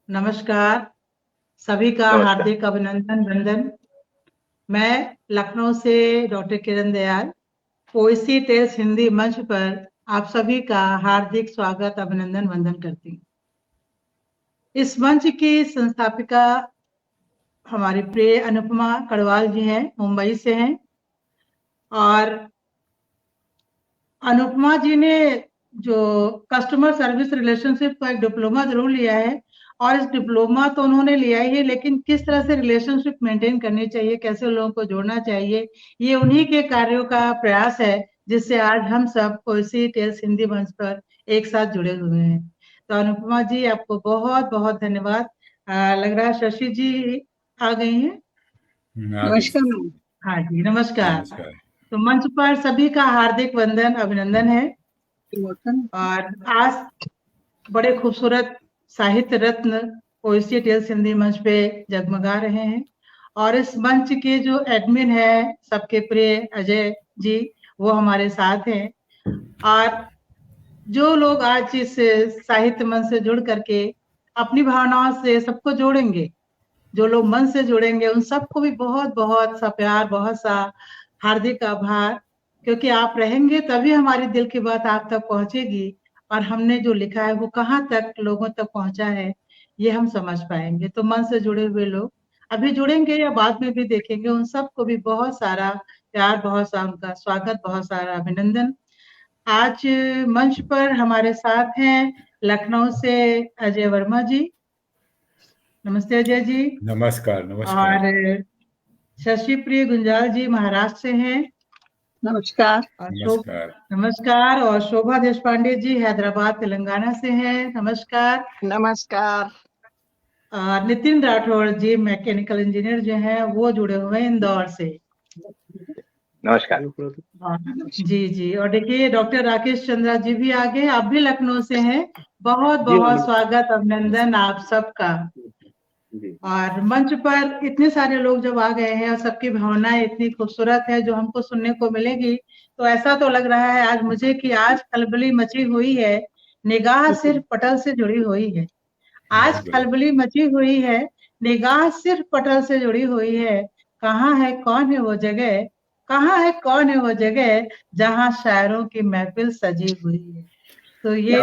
नमस्कार। सभी का नमस्कार। हार्दिक अभिनंदन वंदन। मैं लखनऊ से डॉक्टर किरण दयाल पोएसी टेल्स हिंदी मंच पर आप सभी का हार्दिक स्वागत अभिनंदन वंदन करती हूँ। इस मंच की संस्थापिका हमारी प्रिय अनुपमा कड़वाल जी हैं, मुंबई से हैं। और अनुपमा जी ने जो कस्टमर सर्विस रिलेशनशिप का एक डिप्लोमा जरूर लिया है, और इस डिप्लोमा तो उन्होंने लिया ही है, लेकिन किस तरह से रिलेशनशिप मेंटेन करनी चाहिए, कैसे लोगों को जोड़ना चाहिए, ये उन्हीं के कार्यों का प्रयास है जिससे आज हम सब पोएसी टेल्स हिंदी मंच पर एक साथ जुड़े हुए हैं। तो अनुपमा जी, आपको बहुत बहुत धन्यवाद। लग रहा है शशि जी आ गई हैं। आ गई नमस्कार सर। मैम। हाँ जी, नमस्कार। नमस्कार। तो मंच पर सभी का हार्दिक वंदन अभिनंदन है। वेलकम। और आज बड़े खूबसूरत साहित्य रत्न पोएसी टेल्स हिंदी मंच पे जगमगा रहे हैं। और इस मंच के जो एडमिन है, सबके प्रिय अजय जी, वो हमारे साथ हैं। और जो लोग आज इस साहित्य मंच से जुड़ करके अपनी भावनाओं से सबको जोड़ेंगे, जो लोग मन से जुड़ेंगे, उन सबको भी बहुत बहुत सा प्यार, बहुत सा हार्दिक आभार। क्योंकि आप रहेंगे तभी हमारी दिल की बात आप तक पहुंचेगी, और हमने जो लिखा है वो कहाँ तक लोगों तक पहुंचा है ये हम समझ पाएंगे। तो मन से जुड़े हुए लोग अभी जुड़ेंगे या बाद में भी देखेंगे, उन सबको भी बहुत सारा प्यार, बहुत सारा उनका स्वागत, बहुत सारा अभिनंदन। आज मंच पर हमारे साथ हैं लखनऊ से अजय वर्मा जी। नमस्ते अजय जी। नमस्कार। नमस्कार। और शशि प्रिय गुंजाल जी महाराष्ट्र से हैं। नमस्कार। और नमस्कार। नमस्कार। और शोभा देशपांडे जी हैदराबाद तेलंगाना से हैं। नमस्कार। नमस्कार। और नितिन राठौड़ जी मैकेनिकल इंजीनियर जो हैं वो जुड़े हुए हैं इंदौर से। नमस्कार। जी जी। और देखिए डॉक्टर राकेश चंद्रा जी भी आगे, आप भी लखनऊ से हैं। बहुत बहुत स्वागत अभिनंदन आप सबका। और मंच पर इतने सारे लोग जब आ गए हैं और सबकी भावनाएं इतनी खूबसूरत है जो हमको सुनने को मिलेगी, तो ऐसा तो लग रहा है आज मुझे कि आज खलबली मची हुई है, निगाह सिर्फ पटल से जुड़ी हुई है। आज खलबली मची हुई है, निगाह सिर्फ पटल से जुड़ी हुई है। कहाँ है कौन है वो जगह, कहाँ है कौन है वो जगह जहाँ शायरों की महफिल सजी हुई है। तो ये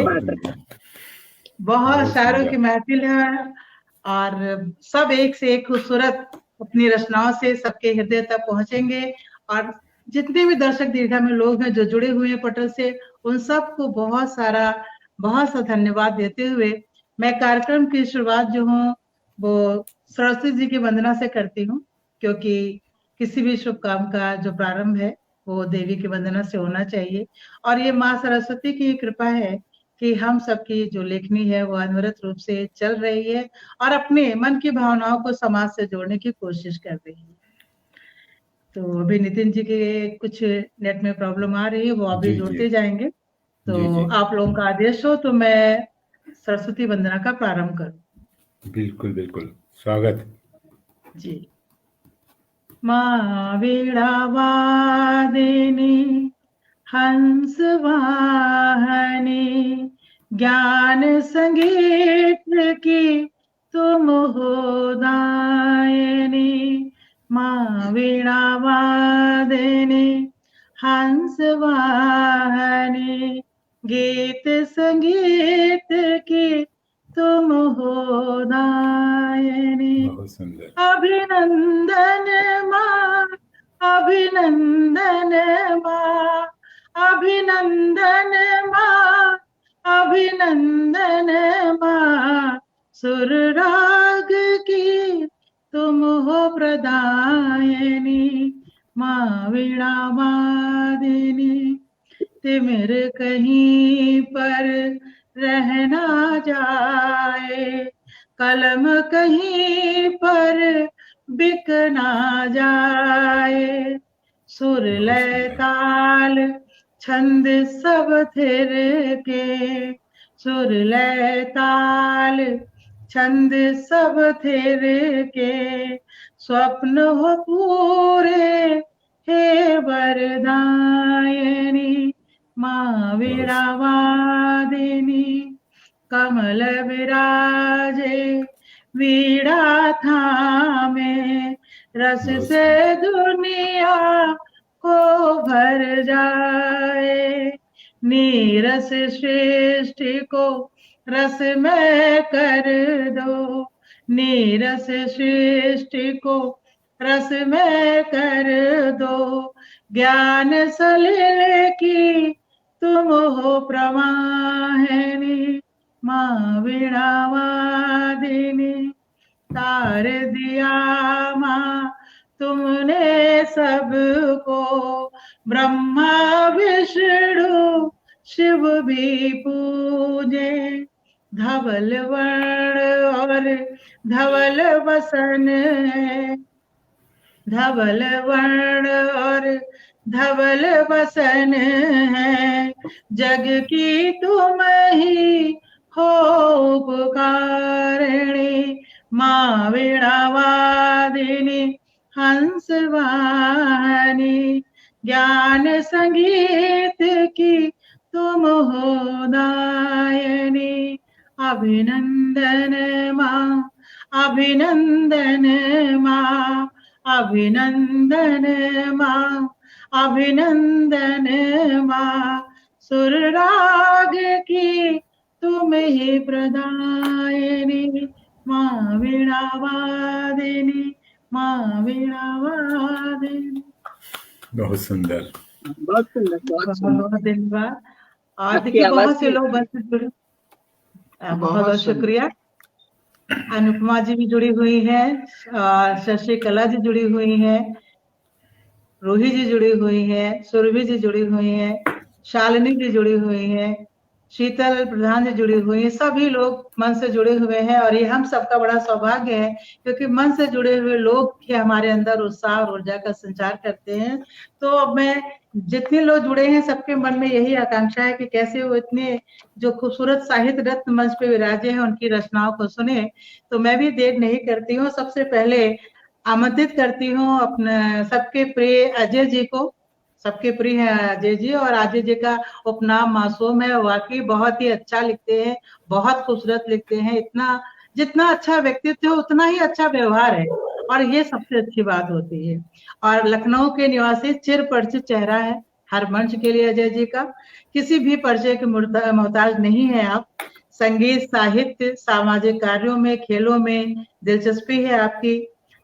बहुत शायरों की महफिल है, और सब एक से एक खूबसूरत अपनी रचनाओं से सबके हृदय तक पहुंचेंगे। और जितने भी दर्शक दीर्घा में लोग हैं जो जुड़े हुए हैं पटल से, उन सबको बहुत सा धन्यवाद देते हुए मैं कार्यक्रम की शुरुआत जो हूँ वो सरस्वती जी की वंदना से करती हूँ। क्योंकि किसी भी शुभ काम का जो प्रारंभ है वो देवी की वंदना से होना चाहिए। और ये माँ सरस्वती की कृपा है कि हम सबकी जो लेखनी है वो अनवरत रूप से चल रही है और अपने मन की भावनाओं को समाज से जोड़ने की कोशिश कर रही है। तो अभी नितिन जी के कुछ नेट में प्रॉब्लम आ रही है, वो अभी जोड़ते जाएंगे। तो आप लोगों का आदेश हो तो मैं सरस्वती वंदना का प्रारंभ करूं। बिल्कुल बिल्कुल, स्वागत जी। माँ वीणा वादिनी हंस वाहनी, ज्ञान संगीत की तुम हो दायनी। माँ वीणा वादिनी हंस वाहनी, गीत संगीत की तुम हो दायनी। बहुत सुंदर। अभिनंदन माँ, अभिनंदन माँ, अभिनंदन माँ, अभिनंदन माँ। सुर राग की तुम हो प्रदायनी। माँ वीणा वादिनी, तिमिर कहीं पर रह ना जाए, कलम कहीं पर बिक ना जाए। सुर लय ताल छंद सब थिर के, सुर लय ताल छंद सब थिर के, स्वप्न हो पूरे हे वरदायनी। माँ वीणा वादिनी, कमल विराजे वीणा थामे, रस से दुनिया को भर जाए। नीरस सृष्टि को रस में कर दो, नीरस सृष्टि को रस में कर दो। ज्ञान सलिल की तुम हो प्रवाहिनी, माँ वीणा वादिनी। तार दिया माँ तुमने सबको, ब्रह्मा विष्णु शिव भी पूजे। धवल वर्ण और धवल वसन है, धवल वर्ण और धवल वसन है। जग की तुम ही हो उपकारिणी, माँ वीणा वादिनी हंस वाहनी। ज्ञान संगीत की तुम हो दायनी, अभिनंदन माँ, अभिनंदन माँ, अभिनंदन माँ, अभिनंदन माँ। सुर राग की तुम ही प्रदायिनी, माँ वीणा वादिनी, माँ वीणा वादिनी। बहुत सुंदर, बहुत सुंदर, बहुत सुंदर। बहुत धन्यवाद। और आपकी देखिए आवाज बहुत से की- लोग बस जुड़े, बहुत बहुत बहुत सुंदर। शुक्रिया। अनुपमा जी भी जुड़ी हुई है, शशि कला जी जुड़ी हुई है, रूही जी जुड़ी हुई है, सुरभि जी जुड़ी हुई है, शालिनी जी जुड़ी हुई है, शीतल प्रधान जी जुड़ी हुई है। सभी लोग मन से जुड़े हुए हैं और ये हम सबका बड़ा सौभाग्य है, क्योंकि मन से जुड़े हुए लोग ही हमारे अंदर उत्साह और ऊर्जा का संचार करते हैं। तो अब मैं, जितने लोग जुड़े हैं सबके मन में यही आकांक्षा है कि कैसे वो इतने जो खूबसूरत साहित्य रत्न मंच पे विराजे हैं उनकी रचनाओं को सुने। तो मैं भी देर नहीं करती हूँ, सबसे पहले आमंत्रित करती हूँ अपने सबके प्रिय अजय जी को। सबके प्रिय है अजय जी, और अजय जी का उपनाम मासूम है। वाकई बहुत ही अच्छा लिखते हैं, बहुत खूबसूरत लिखते हैं। इतना जितना अच्छा व्यक्तित्व है उतना ही अच्छा व्यवहार है, और ये सबसे अच्छी बात होती है। और लखनऊ के निवासी चिर परिचित चेहरा है हर मंच के लिए अजय जी का। किसी भी परिचय के मोहताज नहीं है आप। संगीत, साहित्य, सामाजिक कार्यों में, खेलों में दिलचस्पी है आपकी।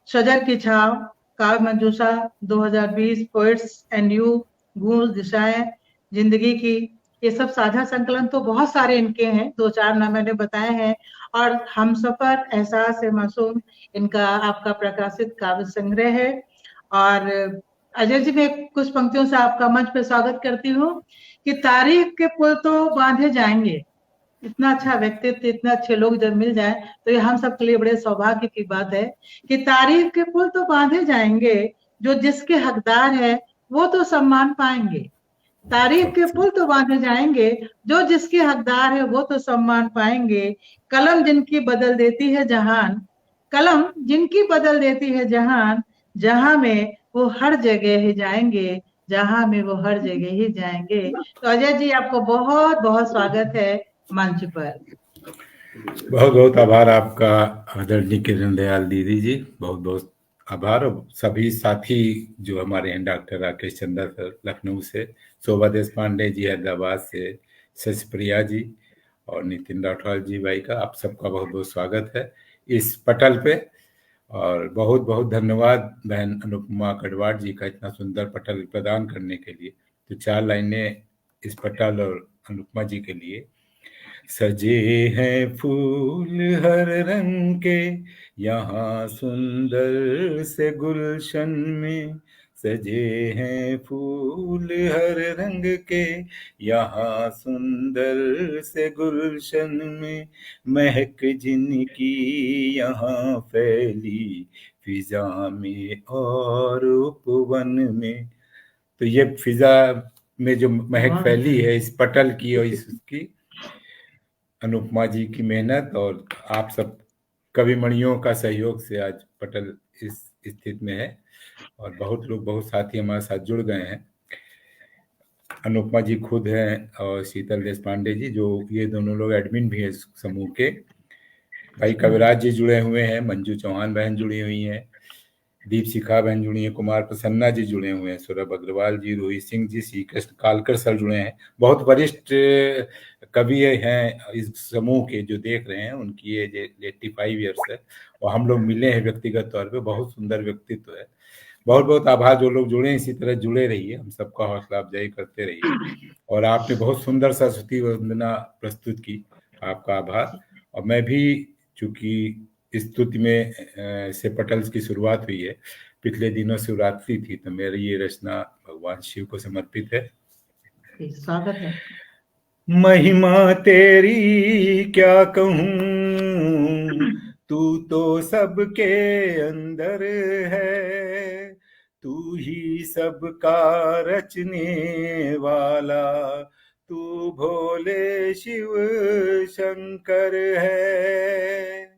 शजर की छाव, काव्य मंजूषा 2020, पोइट्स एंड यू, गूंज दिशाएं, जिंदगी की, ये सब साझा संकलन तो बहुत सारे इनके हैं, 2-4 नाम मैंने बताए हैं। और हम सफर, एहसास है मासूम, इनका आपका प्रकाशित काव्य संग्रह है। और अजय जी, मैं कुछ पंक्तियों से आपका मंच पे स्वागत करती हूँ कि तारीफ के पुल तो बांधे जाएंगे। इतना अच्छा व्यक्तित्व, इतने अच्छे लोग जब मिल जाए तो ये हम सबके लिए बड़े सौभाग्य की बात है कि तारीफ के पुल तो बांधे जाएंगे, जो जिसके हकदार है वो तो सम्मान पाएंगे। तारीफ के पुल तो बांधे जाएंगे, जो जिसके हकदार है वो तो सम्मान पाएंगे। कलम जिनकी बदल देती है जहान, कलम जिनकी बदल देती है जहान, जहां में वो हर जगह ही जाएंगे, जहां में वो हर जगह ही जाएंगे। तो अजय जी, आपको बहुत बहुत स्वागत है मंच पर। बहुत बहुत आभार आपका आदरणीय किरण दयाल दीदी जी, बहुत बहुत आभार। और सभी साथी जो हमारे हैं, डॉक्टर राकेश चंद्र सर लखनऊ से, शोभा देश पांडे जी हैदराबाद से, शशप्रिया जी और नितिन राठौर जी भाई का, आप सबका बहुत बहुत स्वागत है इस पटल पे। और बहुत बहुत धन्यवाद बहन अनुपमा कटवाड़ जी का इतना सुंदर पटल प्रदान करने के लिए। तो 4 लाइनें इस पटल और अनुपमा जी के लिए। सजे हैं फूल हर रंग के यहाँ सुंदर से गुलशन में, सजे हैं फूल हर रंग के यहाँ सुंदर से गुलशन में, महक जिनकी यहाँ फैली फिजा में और उपवन में। तो ये फिजा में जो महक फैली है इस पटल की और इसकी अनुपमा जी की मेहनत और आप सब कविमणियों का सहयोग से आज पटल इस स्थिति में है। और बहुत लोग, बहुत साथी हमारे साथ जुड़ गए हैं। अनुपमा जी खुद हैं और शीतल देश पांडे जी, जो ये दोनों लोग एडमिन भी हैं समूह के। भाई कविराज जी जुड़े हुए हैं, मंजू चौहान बहन जुड़ी हुई हैं, दीप शिखा बहन जुड़ी हैं, कुमार प्रसन्ना जी जुड़े हुए हैं, सौरभ अग्रवाल जी, रोहित सिंह जी, श्री कृष्ण कालकर सर जुड़े हैं। बहुत वरिष्ठ कवि हैं इस समूह के, जो देख रहे हैं उनकी एज 85 ईयर्स है और हम लोग मिले हैं व्यक्तिगत तौर पे। बहुत सुंदर व्यक्तित्व है। बहुत बहुत आभार जो लोग जुड़े हैं, इसी तरह जुड़े रहिए, हम सबका हौसला अफजाई करते रहिए। और आपने बहुत सुंदर सरस्वती वंदना प्रस्तुत की, आपका आभार। और मैं भी, चूंकि स्तुति में से पटल्स की शुरुआत हुई है, पिछले दिनों शिवरात्रि थी, तो मेरी ये रचना भगवान शिव को समर्पित है। स्वागत है। महिमा तेरी क्या कहूँ, तू तो सबके अंदर है, तू ही सबका रचने वाला, तू भोले शिव शंकर है।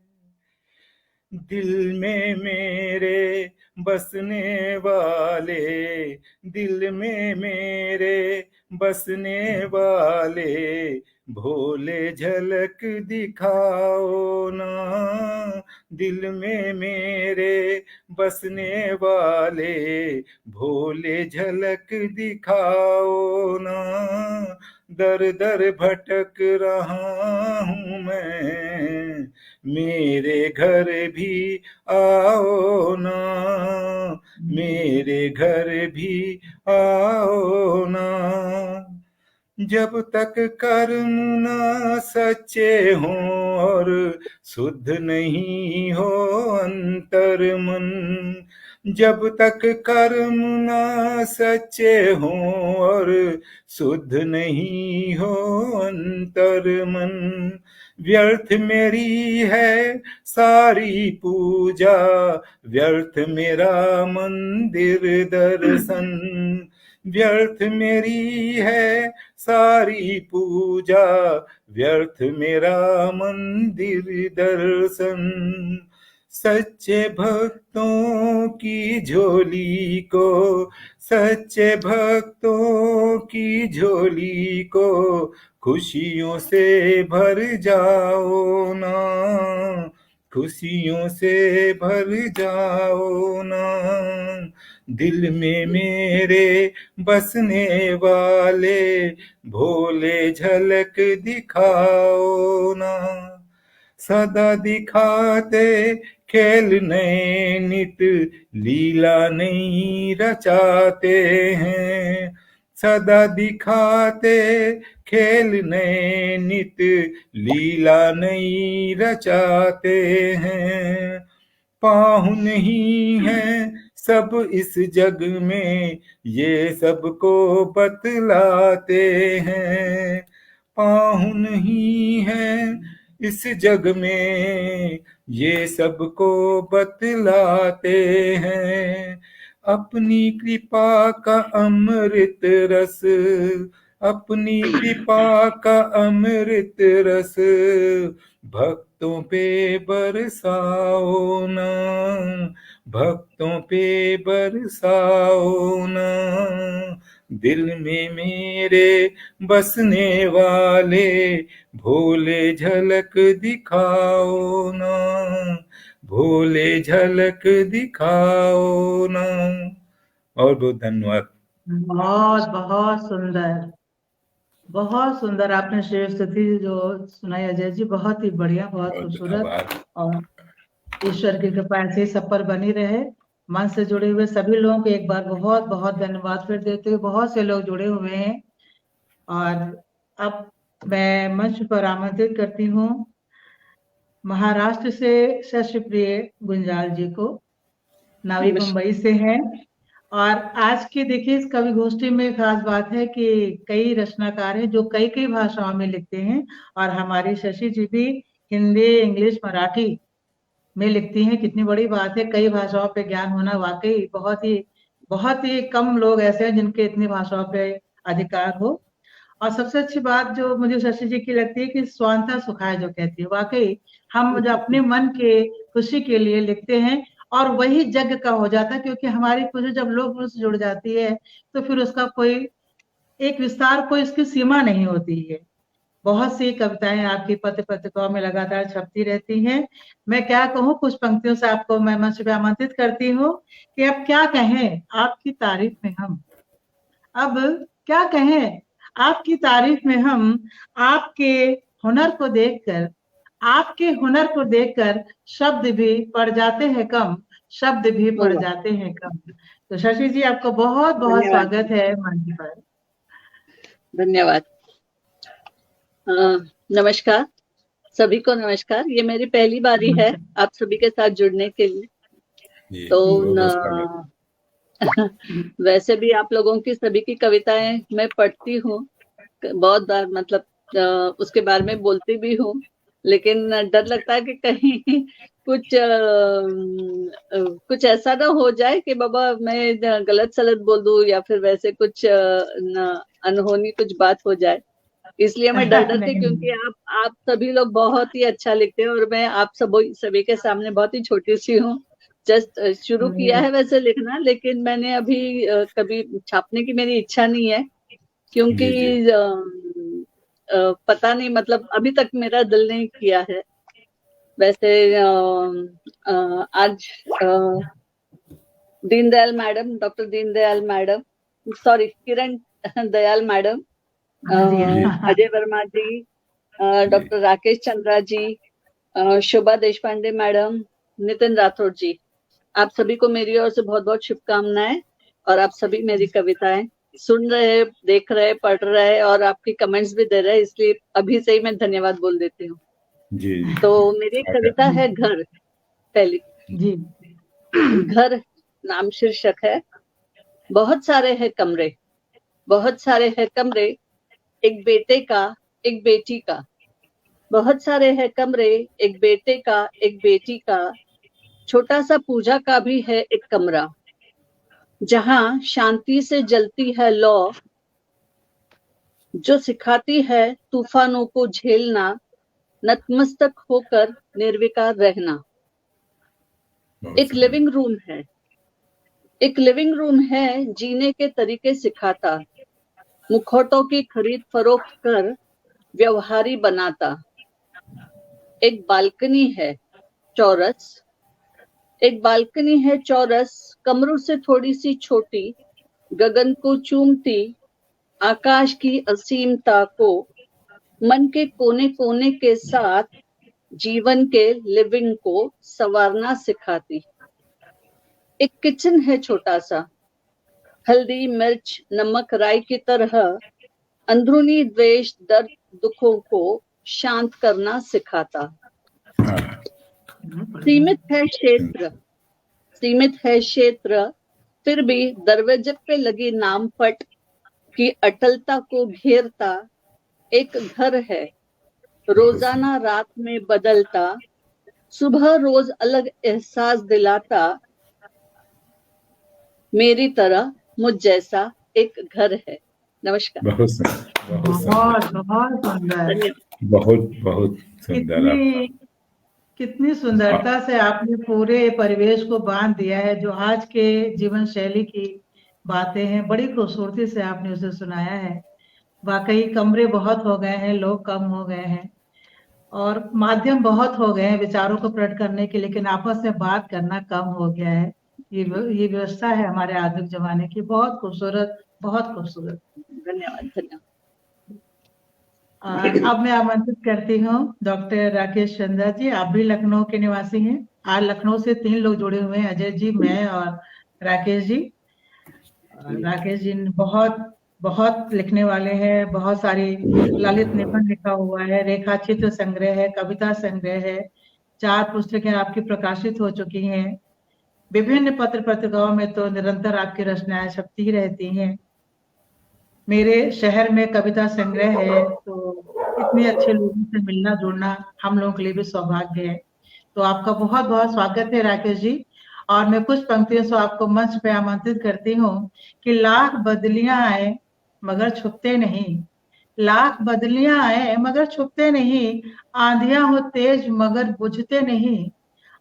दिल में मेरे बसने वाले, दिल में मेरे बसने वाले, भोले झलक दिखाओ ना, दिल में मेरे बसने वाले, भोले झलक दिखाओ ना। दर दर भटक रहा हूँ मैं, मेरे घर भी आओ ना, मेरे घर भी आओ ना। जब तक कर्म ना सच्चे हों और शुद्ध नहीं हो अंतर मन, जब तक कर्म ना सच्चे हों और शुद्ध नहीं हो अंतर मन, व्यर्थ मेरी है सारी पूजा, व्यर्थ मेरा मंदिर दर्शन, व्यर्थ मेरी है सारी पूजा, व्यर्थ मेरा मंदिर दर्शन। सच्चे भक्तों की झोली को, सच्चे भक्तों की झोली को खुशियों से भर जाओ ना, खुशियों से भर जाओ ना। दिल में मेरे बसने वाले, भोले झलक दिखाओ ना। सदा दिखाते खेल नए नित, लीला नहीं रचाते हैं, सदा दिखाते खेल नए नित, लीला नहीं रचाते हैं। पाहुन नहीं है सब इस जग में, ये सबको बतलाते हैं, पाहुन ही है इस जग में, ये सबको बतलाते हैं। अपनी कृपा का अमृत रस, अपनी कृपा का अमृत रस, भक्तों पे बरसाओ ना, भक्तों पे बरसाओ ना। दिल में मेरे बसने वाले, भोले झलक दिखाओ ना, भोले झलक दिखाओ ना। और बहुत धन्यवाद। बहुत बहुत सुंदर, बहुत सुंदर आपने शिव स्तुति जो सुनाई अजय जी, बहुत ही बढ़िया, बहुत खूबसूरत। और ईश्वर की कृपा ऐसे ही सब पर बनी रहे। मन से जुड़े हुए सभी लोगों को एक बार बहुत बहुत धन्यवाद फिर देते हुए, बहुत से लोग जुड़े हुए हैं। और अब मैं मंच पर आमंत्रित करती हूँ महाराष्ट्र से शशि प्रिय गुंजाल जी को, नवी मुंबई से हैं। और आज की देखिए इस कवि गोष्ठी में खास बात है कि कई रचनाकार हैं जो कई कई भाषाओं में लिखते हैं, और हमारी शशि जी भी हिंदी, इंग्लिश, मराठी में लिखती हैं। कितनी बड़ी बात है, कई भाषाओं पे ज्ञान होना वाकई बहुत ही कम लोग ऐसे हैं जिनके इतनी भाषाओं पे अधिकार हो। और सबसे अच्छी बात जो मुझे शशि जी की लगती है कि स्वांता सुखाए जो कहती है, वाकई हम जो अपने मन के खुशी के लिए लिखते हैं और वही जग का हो जाता है, क्योंकि हमारी खुशी जब लोग से जुड़ जाती है तो फिर उसका कोई एक विस्तार, कोई इसकी सीमा नहीं होती है। बहुत सी कविताएं आपकी पत्र पत्रिकाओं में लगातार छपती रहती हैं। मैं क्या कहूँ, कुछ पंक्तियों से आपको मैं मंच पे आमंत्रित करती हूँ कि अब क्या कहें आपकी तारीफ में हम, अब क्या कहें आपकी तारीफ में हम, आपके हुनर को देखकर, आपके हुनर को देखकर शब्द भी पड़ जाते हैं कम, शब्द भी पड़ जाते हैं कम। तो शशि जी, आपको बहुत बहुत स्वागत है मंच पर। धन्यवाद। नमस्कार सभी को, नमस्कार। ये मेरी पहली बारी है आप सभी के साथ जुड़ने के लिए। तो वैसे भी आप लोगों की सभी की कविताएं मैं पढ़ती हूँ बहुत बार, मतलब उसके बारे में बोलती भी हूँ, लेकिन डर लगता है कि कहीं कुछ ऐसा ना हो जाए कि बाबा मैं गलत सलत बोल दूं या फिर वैसे कुछ अनहोनी कुछ बात हो जाए, इसलिए मैं डर के, क्योंकि आप सभी लोग बहुत ही अच्छा लिखते हैं और मैं आप सभी के सामने बहुत ही छोटी सी हूँ। जस्ट शुरू किया है वैसे लिखना, लेकिन मैंने अभी कभी छापने की मेरी इच्छा नहीं है, क्योंकि पता नहीं, मतलब अभी तक मेरा दिल नहीं किया है। वैसे आज Deendayal madam, doctor Deendayal madam, sorry Kiran Dayal madam, Ajay Verma ji, doctor Rakesh Chandra ji, Shobha Deshpande madam, Nitin Rathod ji, आप सभी को मेरी ओर से बहुत बहुत शुभकामनाएं। और आप सभी मेरी कविताएं सुन रहे, देख रहे, पढ़ रहे और आपकी कमेंट्स भी दे रहे, इसलिए अभी से ही मैं धन्यवाद बोल देती हूँ। तो मेरी एक कविता है घर। पहली जी, घर नाम शीर्षक है। बहुत सारे हैं कमरे, बहुत सारे हैं कमरे, एक बेटे का एक बेटी का। बहुत सारे हैं कमरे, एक बेटे का एक बेटी का। छोटा सा पूजा का भी है एक कमरा, जहां शांति से जलती है लौ, जो सिखाती है तूफानों को झेलना, नतमस्तक होकर निर्विकार रहना। एक लिविंग रूम है, एक लिविंग रूम है, जीने के तरीके सिखाता, मुखौटों की खरीद फरोख्त कर व्यवहारी बनाता। एक बालकनी है चौरस, एक बालकनी है चौरस, कमरों से थोड़ी सी छोटी, गगन को चूमती, आकाश की असीमता को मन के कोने कोने के साथ जीवन के लिविंग को संवारना सिखाती। एक किचन है छोटा सा, हल्दी मिर्च नमक राई की तरह अंदरूनी द्वेष दर्द दुखों को शांत करना सिखाता। सीमित है क्षेत्र, सीमित है क्षेत्र, फिर भी दरवाजे पे लगी नाम पट की अटलता को घेरता एक घर है, रोजाना रात में बदलता, सुबह रोज अलग एहसास दिलाता। मेरी तरह मुझ जैसा एक घर है। नमस्कार। बहुत सुंदर। कितनी सुंदरता से आपने पूरे परिवेश को बांध दिया है, जो आज के जीवन शैली की बातें हैं, बड़ी खूबसूरती से आपने उसे सुनाया है। वाकई कमरे बहुत हो गए हैं, लोग कम हो गए हैं और माध्यम बहुत हो गए हैं विचारों को प्रकट करने के, लेकिन आपस में बात करना कम हो गया है। ये व्यवस्था है हमारे आधुनिक जमाने की। बहुत खूबसूरत, बहुत खूबसूरत। धन्यवाद, धन्यवाद। अब मैं आमंत्रित करती हूँ डॉक्टर राकेश चंद्रा जी। आप भी लखनऊ के निवासी हैं। आज लखनऊ से 3 लोग जुड़े हुए हैं, अजय जी, मैं और राकेश जी। राकेश जी बहुत लिखने वाले हैं, बहुत सारी ललित निबंध लिखा हुआ है, रेखा चित्र संग्रह है, कविता संग्रह है, 4 पुस्तकें आपकी प्रकाशित हो चुकी हैं। विभिन्न पत्र पत्रिकाओं में तो निरंतर आपकी रचनाएं छपती ही रहती हैं। मेरे शहर में कविता संग्रह है, तो इतने अच्छे लोगों से मिलना जुड़ना हम लोगों के लिए भी सौभाग्य है। तो आपका बहुत बहुत स्वागत है राकेश जी। और मैं कुछ पंक्तियों से आपको मंच पे आमंत्रित करती हूँ कि लाख बदलियां आए मगर छुपते नहीं, लाख बदलियां आए मगर छुपते नहीं, आंधियां हो तेज मगर बुझते नहीं,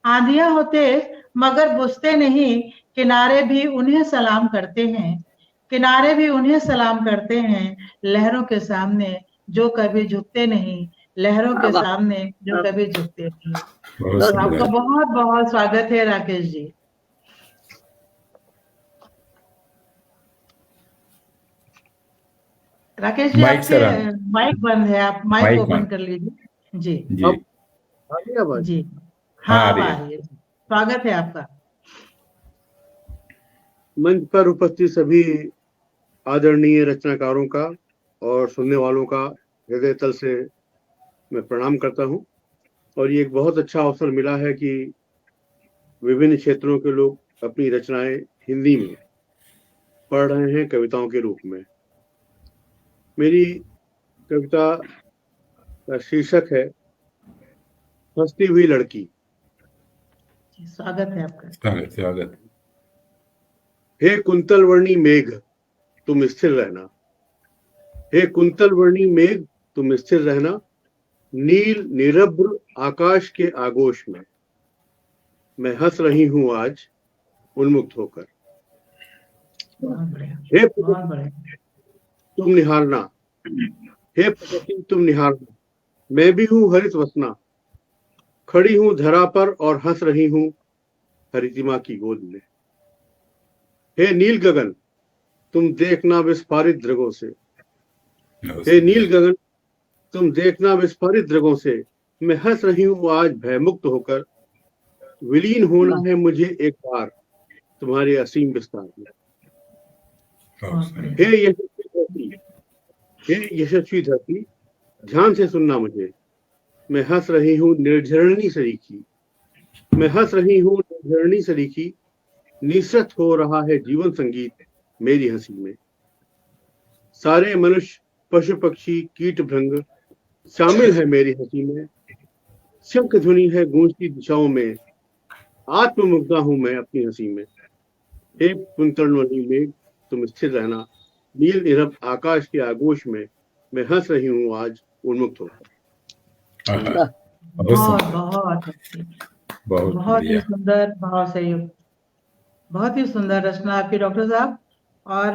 आंधियां हो तेज मगर बुझते नहीं, किनारे भी उन्हें सलाम करते हैं, किनारे भी उन्हें सलाम करते हैं, लहरों के सामने जो कभी झुकते नहीं, लहरों के वाह, सामने जो कभी झुकते नहीं। बहुत तो आपका सुंदर। बहुत बहुत स्वागत है राकेश जी। राकेश जी, माइक आपके सर, माइक बंद है, आप माइक माइक ओपन ऑन। कर लीजिए जी। जी अब आ गई आवाज? जी हाँ, हाँ, आ अब रही आ है। रही है। स्वागत है आपका। मंच पर उपस्थित सभी आदरणीय रचनाकारों का और सुनने वालों का हृदय तल से मैं प्रणाम करता हूं। और ये एक बहुत अच्छा अवसर मिला है कि विभिन्न क्षेत्रों के लोग अपनी रचनाएं हिंदी में पढ़ रहे हैं कविताओं के रूप में। मेरी कविता का शीर्षक है हंसती हुई लड़की। जी, स्वागत है आपका। स्वागत स्वागत। हे कुंतल वर्णी मेघ तुम स्थिर रहना, हे कुंतल वर्णी मेघ तुम स्थिर रहना, नील निरभ्र आकाश के आगोश में मैं हंस रही हूं आज उन्मुक्त होकर। बहुत बढ़िया, हे बहुत बढ़िया। तुम निहारना, हे प्रकृति तुम निहारना, मैं भी हूं हरित वसना, खड़ी हूं धरा पर और हंस रही हूं हरितिमा की गोद में। हे नील गगन तुम देखना विस्फारित दृगों से, हे नील गगन तुम देखना विस्फारित दृगों से मैं हंस रही हूं आज भयमुक्त होकर। विलीन होना है मुझे एक बार तुम्हारे असीम विस्तार में। बहुत बढ़िया। हे यशस्वी धरती, हे यशस्वी धरती ध्यान से सुनना मुझे, मैं हंस रही हूं निर्झरणी सरीखी, मैं हंस रही हूं निर्झरणी सरीखी, निसृत हो रहा है जीवन संगीत मेरी हंसी में। सारे मनुष्य पशु पक्षी कीट भृंग शामिल है मेरी हंसी में। शंख ध्वनि है गूंजती दिशाओं में, आत्ममुग्धा हूं मैं अपनी हंसी में। हे कुंतल वर्णी मेघ तुम स्थिर रहना, नील निरभ आकाश के आगोश में मैं हंस रही हूं आज उन्मुक्त होकर। आहा, बहुत बहुत सुंदर, बहुत अच्छी, बहुत बहुत ही बढ़िया। सुंदर भाव संयुक्त, बहुत ही सुंदर रचना आपकी डॉक्टर साहब। और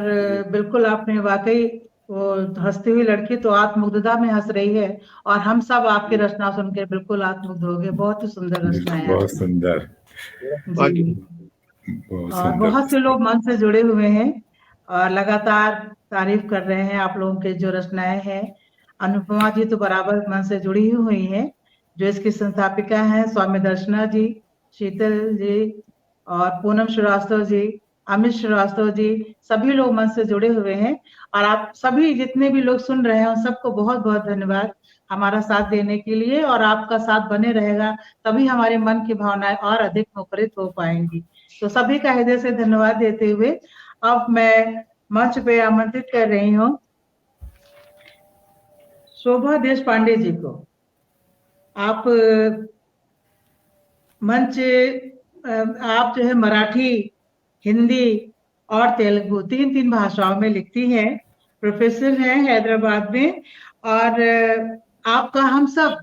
बिल्कुल आपने वाकई वो हंसती हुई लड़की तो आत्ममुग्धता में हंस रही है, और हम सब आपकी रचना सुनकर बिल्कुल आत्ममुग्ध हो गए। बहुत ही सुंदर रचना है बहुत आपकी। सुंदर, जी, बहुत और सुंदर। बहुत से लोग मन से जुड़े हुए हैं और लगातार तारीफ कर रहे हैं आप लोगों के जो रचनाएं हैं। अनुपमा जी तो बराबर मन से जुड़ी ही हुई हैं, जो इसकी संस्थापिका हैं स्वामी दर्शना जी, शीतल जी और पूनम श्रीवास्तव जी, अमित श्रीवास्तव जी, सभी लोग मन से जुड़े हुए हैं। और आप सभी जितने भी लोग सुन रहे हैं उन सबको बहुत बहुत धन्यवाद हमारा साथ देने के लिए। और आपका साथ बने रहेगा तभी हमारे मन की भावनाएं और अधिक मुखरित हो पाएंगी। तो सभी का हृदय से धन्यवाद देते हुए अब मैं मंच पे आमंत्रित कर रही हूँ शोभा देश पांडे जी को। आप मंच आप जो है मराठी, हिंदी और तेलुगु तीन भाषाओं में लिखती हैं, प्रोफेसर हैं हैदराबाद में। और आपका हम सब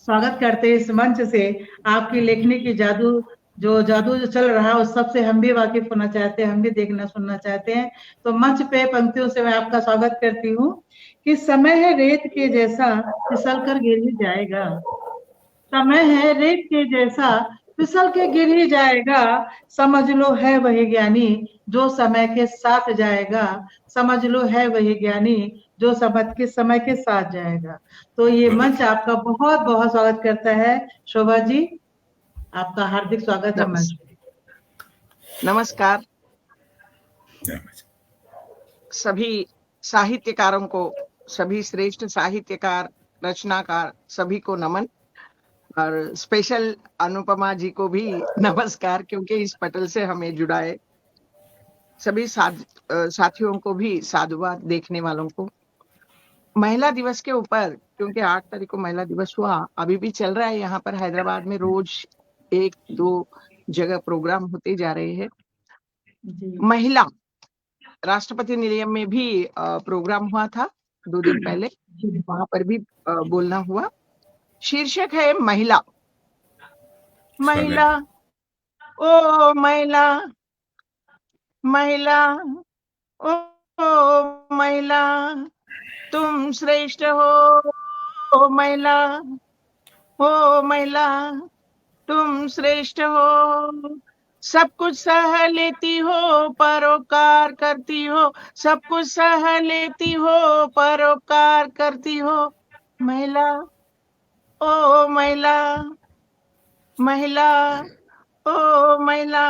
स्वागत करते हैं इस मंच से। आपकी लेखनी की जादू जो चल रहा है उस सबसे हम भी वाकिफ होना चाहते हैं, हम भी देखना सुनना चाहते हैं। तो मंच पे पंक्तियों से मैं आपका स्वागत करती हूँ कि समय है रेत के जैसा फिसल कर गिर ही जाएगा, समय है रेत के जैसा फिसल के गिर ही जाएगा, समझ लो है वही ज्ञानी जो समय के साथ जाएगा, समझ लो है वही ज्ञानी जो समय के साथ जाएगा। तो ये मंच आपका बहुत बहुत स्वागत करता है। शोभा जी, आपका हार्दिक स्वागत है मंच पे। नमस्कार सभी साहित्यकारों को, सभी श्रेष्ठ साहित्यकार रचनाकार सभी को नमन, और स्पेशल अनुपमा जी को भी नमस्कार क्योंकि इस पटल से हमें जुड़ाए। सभी साथियों को भी साधुवाद, देखने वालों को। महिला दिवस के ऊपर, क्योंकि 8 तारीख को महिला दिवस हुआ, अभी भी चल रहा है यहाँ पर हैदराबाद में, रोज 1-2 जगह प्रोग्राम होते जा रहे हैं। महिला राष्ट्रपति निलयम में भी प्रोग्राम हुआ था 2 दिन पहले, वहां पर भी बोलना हुआ। शीर्षक है महिला। महिला ओ महिला, महिला ओ महिला, तुम श्रेष्ठ हो महिला, हो महिला तुम श्रेष्ठ हो। सब कुछ सह लेती हो परोपकार करती हो, सब कुछ सह लेती हो परोपकार करती हो। महिला ओ महिला, महिला ओ महिला,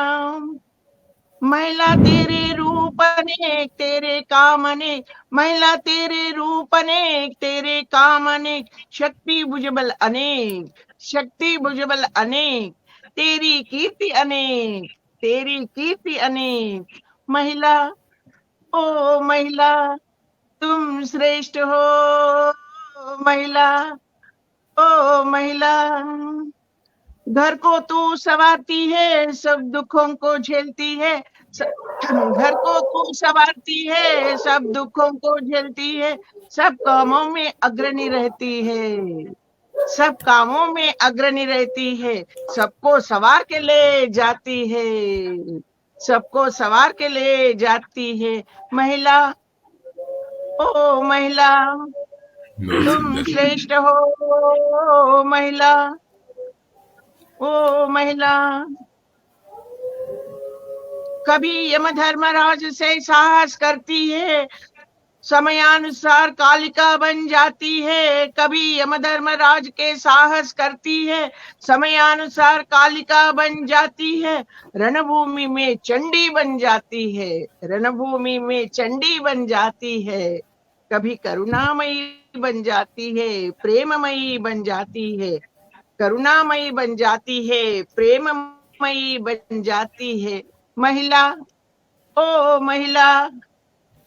महिला तेरे रूप अनेक तेरे काम अनेक, महिला तेरे रूप अनेक तेरे काम अनेक, शक्ति भुजबल अनेक, शक्ति भुजबल अनेक, तेरी कीर्ति अनेक, तेरी कीर्ति अनेक। महिला ओ महिला तुम श्रेष्ठ हो महिला, ओ महिला। घर को तू संवारती है, सब दुखों को झेलती है, घर को तू संवारती है, सब दुखों को झेलती है, सब कामों में अग्रणी रहती है, सब कामों में अग्रणी रहती है, सबको सवार के ले जाती है, सबको सवार के ले जाती है। महिला ओ महिला तुम श्रेष्ठ हो महिला, ओ महिला। कभी यम धर्मराज से साहस करती है, समयानुसार कालिका बन जाती है, कभी यम धर्मराज के साहस करती है, समयानुसार कालिका बन जाती है, रणभूमि में चंडी बन जाती है, रणभूमि में चंडी बन जाती है। कभी करुणामयी बन जाती है, प्रेममयी बन जाती है, करुणामयी बन जाती है, प्रेममयी बन जाती है। महिला ओ महिला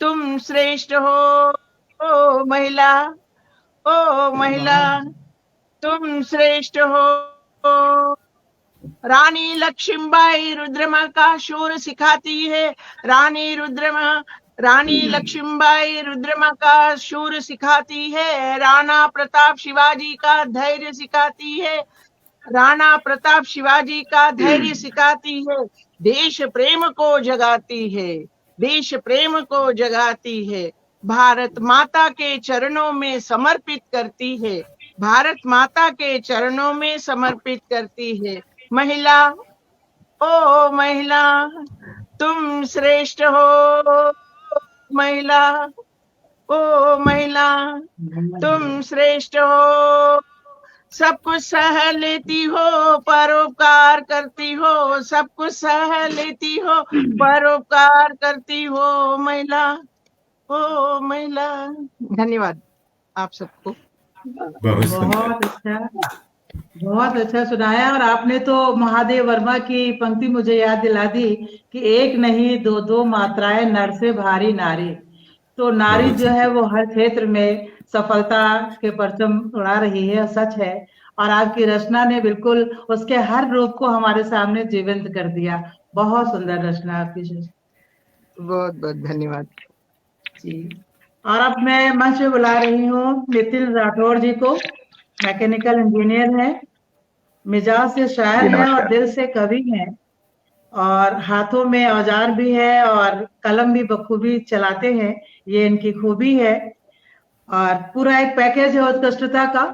तुम श्रेष्ठ हो, ओ महिला, ओ महिला तुम श्रेष्ठ हो। रानी लक्ष्मीबाई रुद्रमा का शूर सिखाती है, रानी लक्ष्मीबाई रुद्रमा का शूर सिखाती है, राणा प्रताप शिवाजी का धैर्य सिखाती है, राणा प्रताप शिवाजी का धैर्य सिखाती है, देश प्रेम को जगाती है, देश प्रेम को जगाती है। भारत माता के चरणों में समर्पित करती है, भारत माता के चरणों में समर्पित करती है। महिला ओ महिला तुम श्रेष्ठ हो महिला, ओ महिला तुम श्रेष्ठ हो। सब कुछ सह लेती हो परोपकार करती हो, सब कुछ सह लेती हो परोपकार करती हो। महिला ओ महिला। धन्यवाद आप सबको। बहुत अच्छा सुनाया। और आपने तो महादेव वर्मा की पंक्ति मुझे याद दिला दी कि एक नहीं दो दो मात्राएं नर से भारी नारी। तो नारी जो है वो हर क्षेत्र में सफलता के परचम उड़ा रही है, सच है। और आपकी रचना ने बिल्कुल उसके हर रूप को हमारे सामने जीवंत कर दिया। बहुत सुंदर रचना आपकी। बहुत बहुत धन्यवाद जी। और अब मैं मंच पे बुला रही हूँ नितिन राठौड़ जी को। मैकेनिकल इंजीनियर है, मिजाज से शायर है और दिल से कवि है, और हाथों में औजार भी है और कलम भी बखूबी चलाते हैं, ये इनकी खूबी है। और पूरा एक पैकेज है उत्कृष्टता का।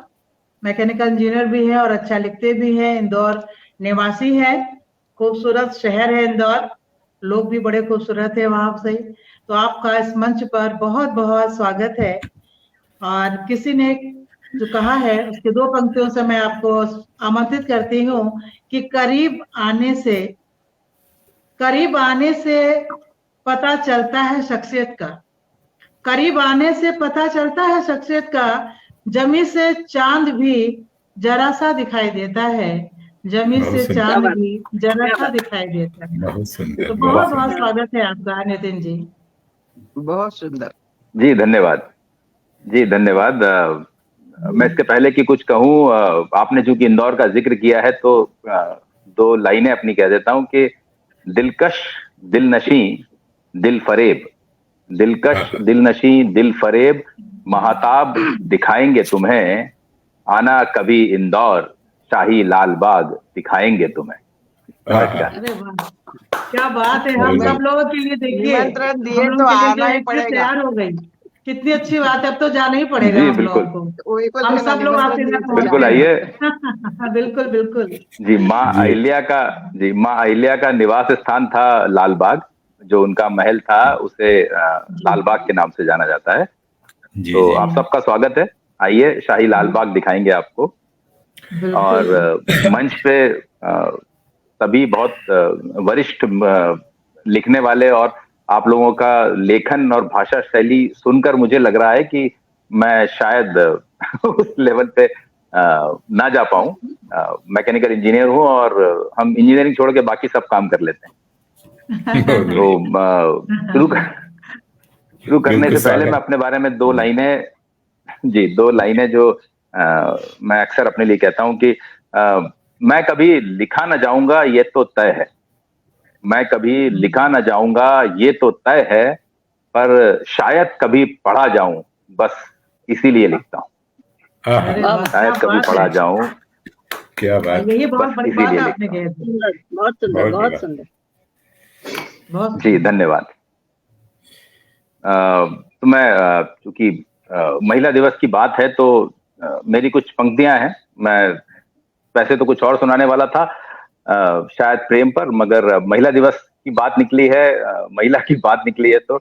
मैकेनिकल इंजीनियर भी है और अच्छा लिखते भी हैं। इंदौर निवासी है, खूबसूरत शहर है इंदौर, लोग भी बड़े खूबसूरत है वहां से। तो आपका इस मंच पर बहुत बहुत स्वागत है। और किसी ने जो कहा है उसके दो पंक्तियों से मैं आपको आमंत्रित करती हूँ कि करीब आने से पता चलता है शख्सियत का, करीब आने से पता चलता है शख्सियत का, जमी से चांद भी जरा सा दिखाई देता है, जमी से चांद भी जरा सा दिखाई देता है। तो बहुत बहुत स्वागत है आपका नितिन जी। बहुत सुंदर जी, धन्यवाद जी, धन्यवाद। मैं इसके पहले कि कुछ कहूँ, आपने चूंकि इंदौर का जिक्र किया है तो दो लाइनें अपनी कह देता हूँ कि दिलकश दिलनशी दिल फरेब, दिलकश दिलनशी दिल फरेब, महताब दिखाएंगे तुम्हें, आना कभी इंदौर, शाही लाल बाग दिखाएंगे तुम्हें। अरे वाह, क्या बात है। हम सब लोगों के लिए देखिए निमंत्रण दिए तो आना ही पड़ेगा। तैयार हो गई। कितनी अच्छी बात है, अब तो जाना ही पड़ेगा जी हम बिल्कुल लोगों को। वो एक हम सब लोग आपके घर पहुंच बिल्कुल जाएंगे। आइए। बिल्कुल बिल्कुल। जी माँ जी। अहिल्या का माँ अहिल्या का निवास स्थान था लाल बाग, जो उनका महल था उसे लाल बाग के नाम से जाना जाता है। जी तो जी आप सबका स्वागत है, आइए शाही लाल बाग दिखाएंगे आपको। और बिल्कुल। मंच पे सभी बहुत वरिष्ठ लिखने वाले, और आप लोगों का लेखन और भाषा शैली सुनकर मुझे लग रहा है कि मैं शायद उस लेवल पे ना जा पाऊं। मैकेनिकल इंजीनियर हूं और हम इंजीनियरिंग छोड़ के बाकी सब काम कर लेते हैं। तो शुरू करने बिल्कुल से पहले मैं स्वागत। अपने बारे में दो लाइनें जो मैं अक्सर अपने लिए कहता हूं कि मैं कभी लिखा न जाऊंगा ये तो तय है, मैं कभी लिखा न जाऊंगा ये तो तय है, पर शायद कभी पढ़ा जाऊं बस इसीलिए लिखता हूं। अरे आहा, वाह, शायद क्या कभी बात पढ़ा है। जाऊं क्या बात। यही बहुत बस बड़ी बात इसीलिए आपने लिखता हूं। कह दी। सुंदर, बहुत सुंदर, बहुत बहुत बड़ा। सुंदर। बहुत जी धन्यवाद। तो मैं चूंकि महिला दिवस की बात है तो मेरी कुछ पंक्तियां हैं। मैं वैसे तो कुछ और सुनाने वाला था, शायद प्रेम पर, मगर महिला दिवस की बात निकली है, महिला की बात निकली है, तो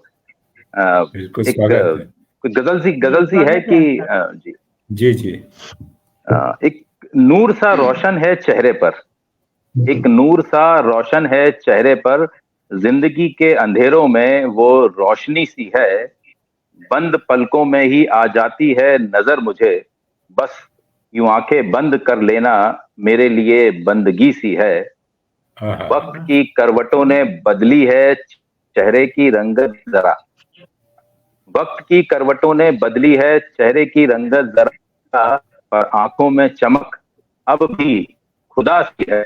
बिल्कुल एक स्वागत है। कुछ गजल जी, सी है स्वागत है कि आपका। जी जी जी। एक नूर सा रोशन है चेहरे पर, एक नूर सा रोशन है चेहरे पर, जिंदगी के अंधेरों में वो रोशनी सी है, बंद पलकों में ही आ जाती है नजर मुझे, बस यूं आंखें बंद कर लेना मेरे लिए बंदगी सी है, आहा, वक्त की करवटों ने बदली है चेहरे की रंगत जरा, वक्त की करवटों ने बदली है चेहरे की रंगत जरा, पर आंखों में चमक अब भी खुदा सी है,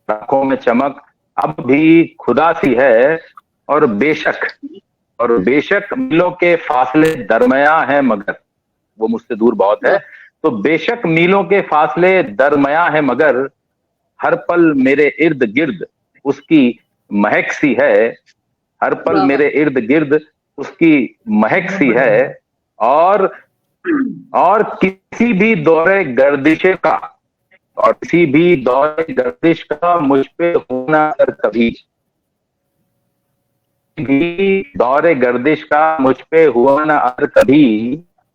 आंखों में चमक अब भी खुदा सी है, और बेशक मीलों के फासले दरमिया है मगर, वो मुझसे दूर बहुत है, तो बेशक मीलों के फासले दरमिया है मगर, हर पल मेरे इर्द गिर्द उसकी महक सी है, हर पल मेरे इर्द गिर्द उसकी महक सी है, और किसी भी दौरे गर्दिश का, और किसी भी दौरे गर्दिश का मुझ पे होना अगर कभी, भी दौरे गर्दिश का मुझ पे हुआ ना अगर कभी,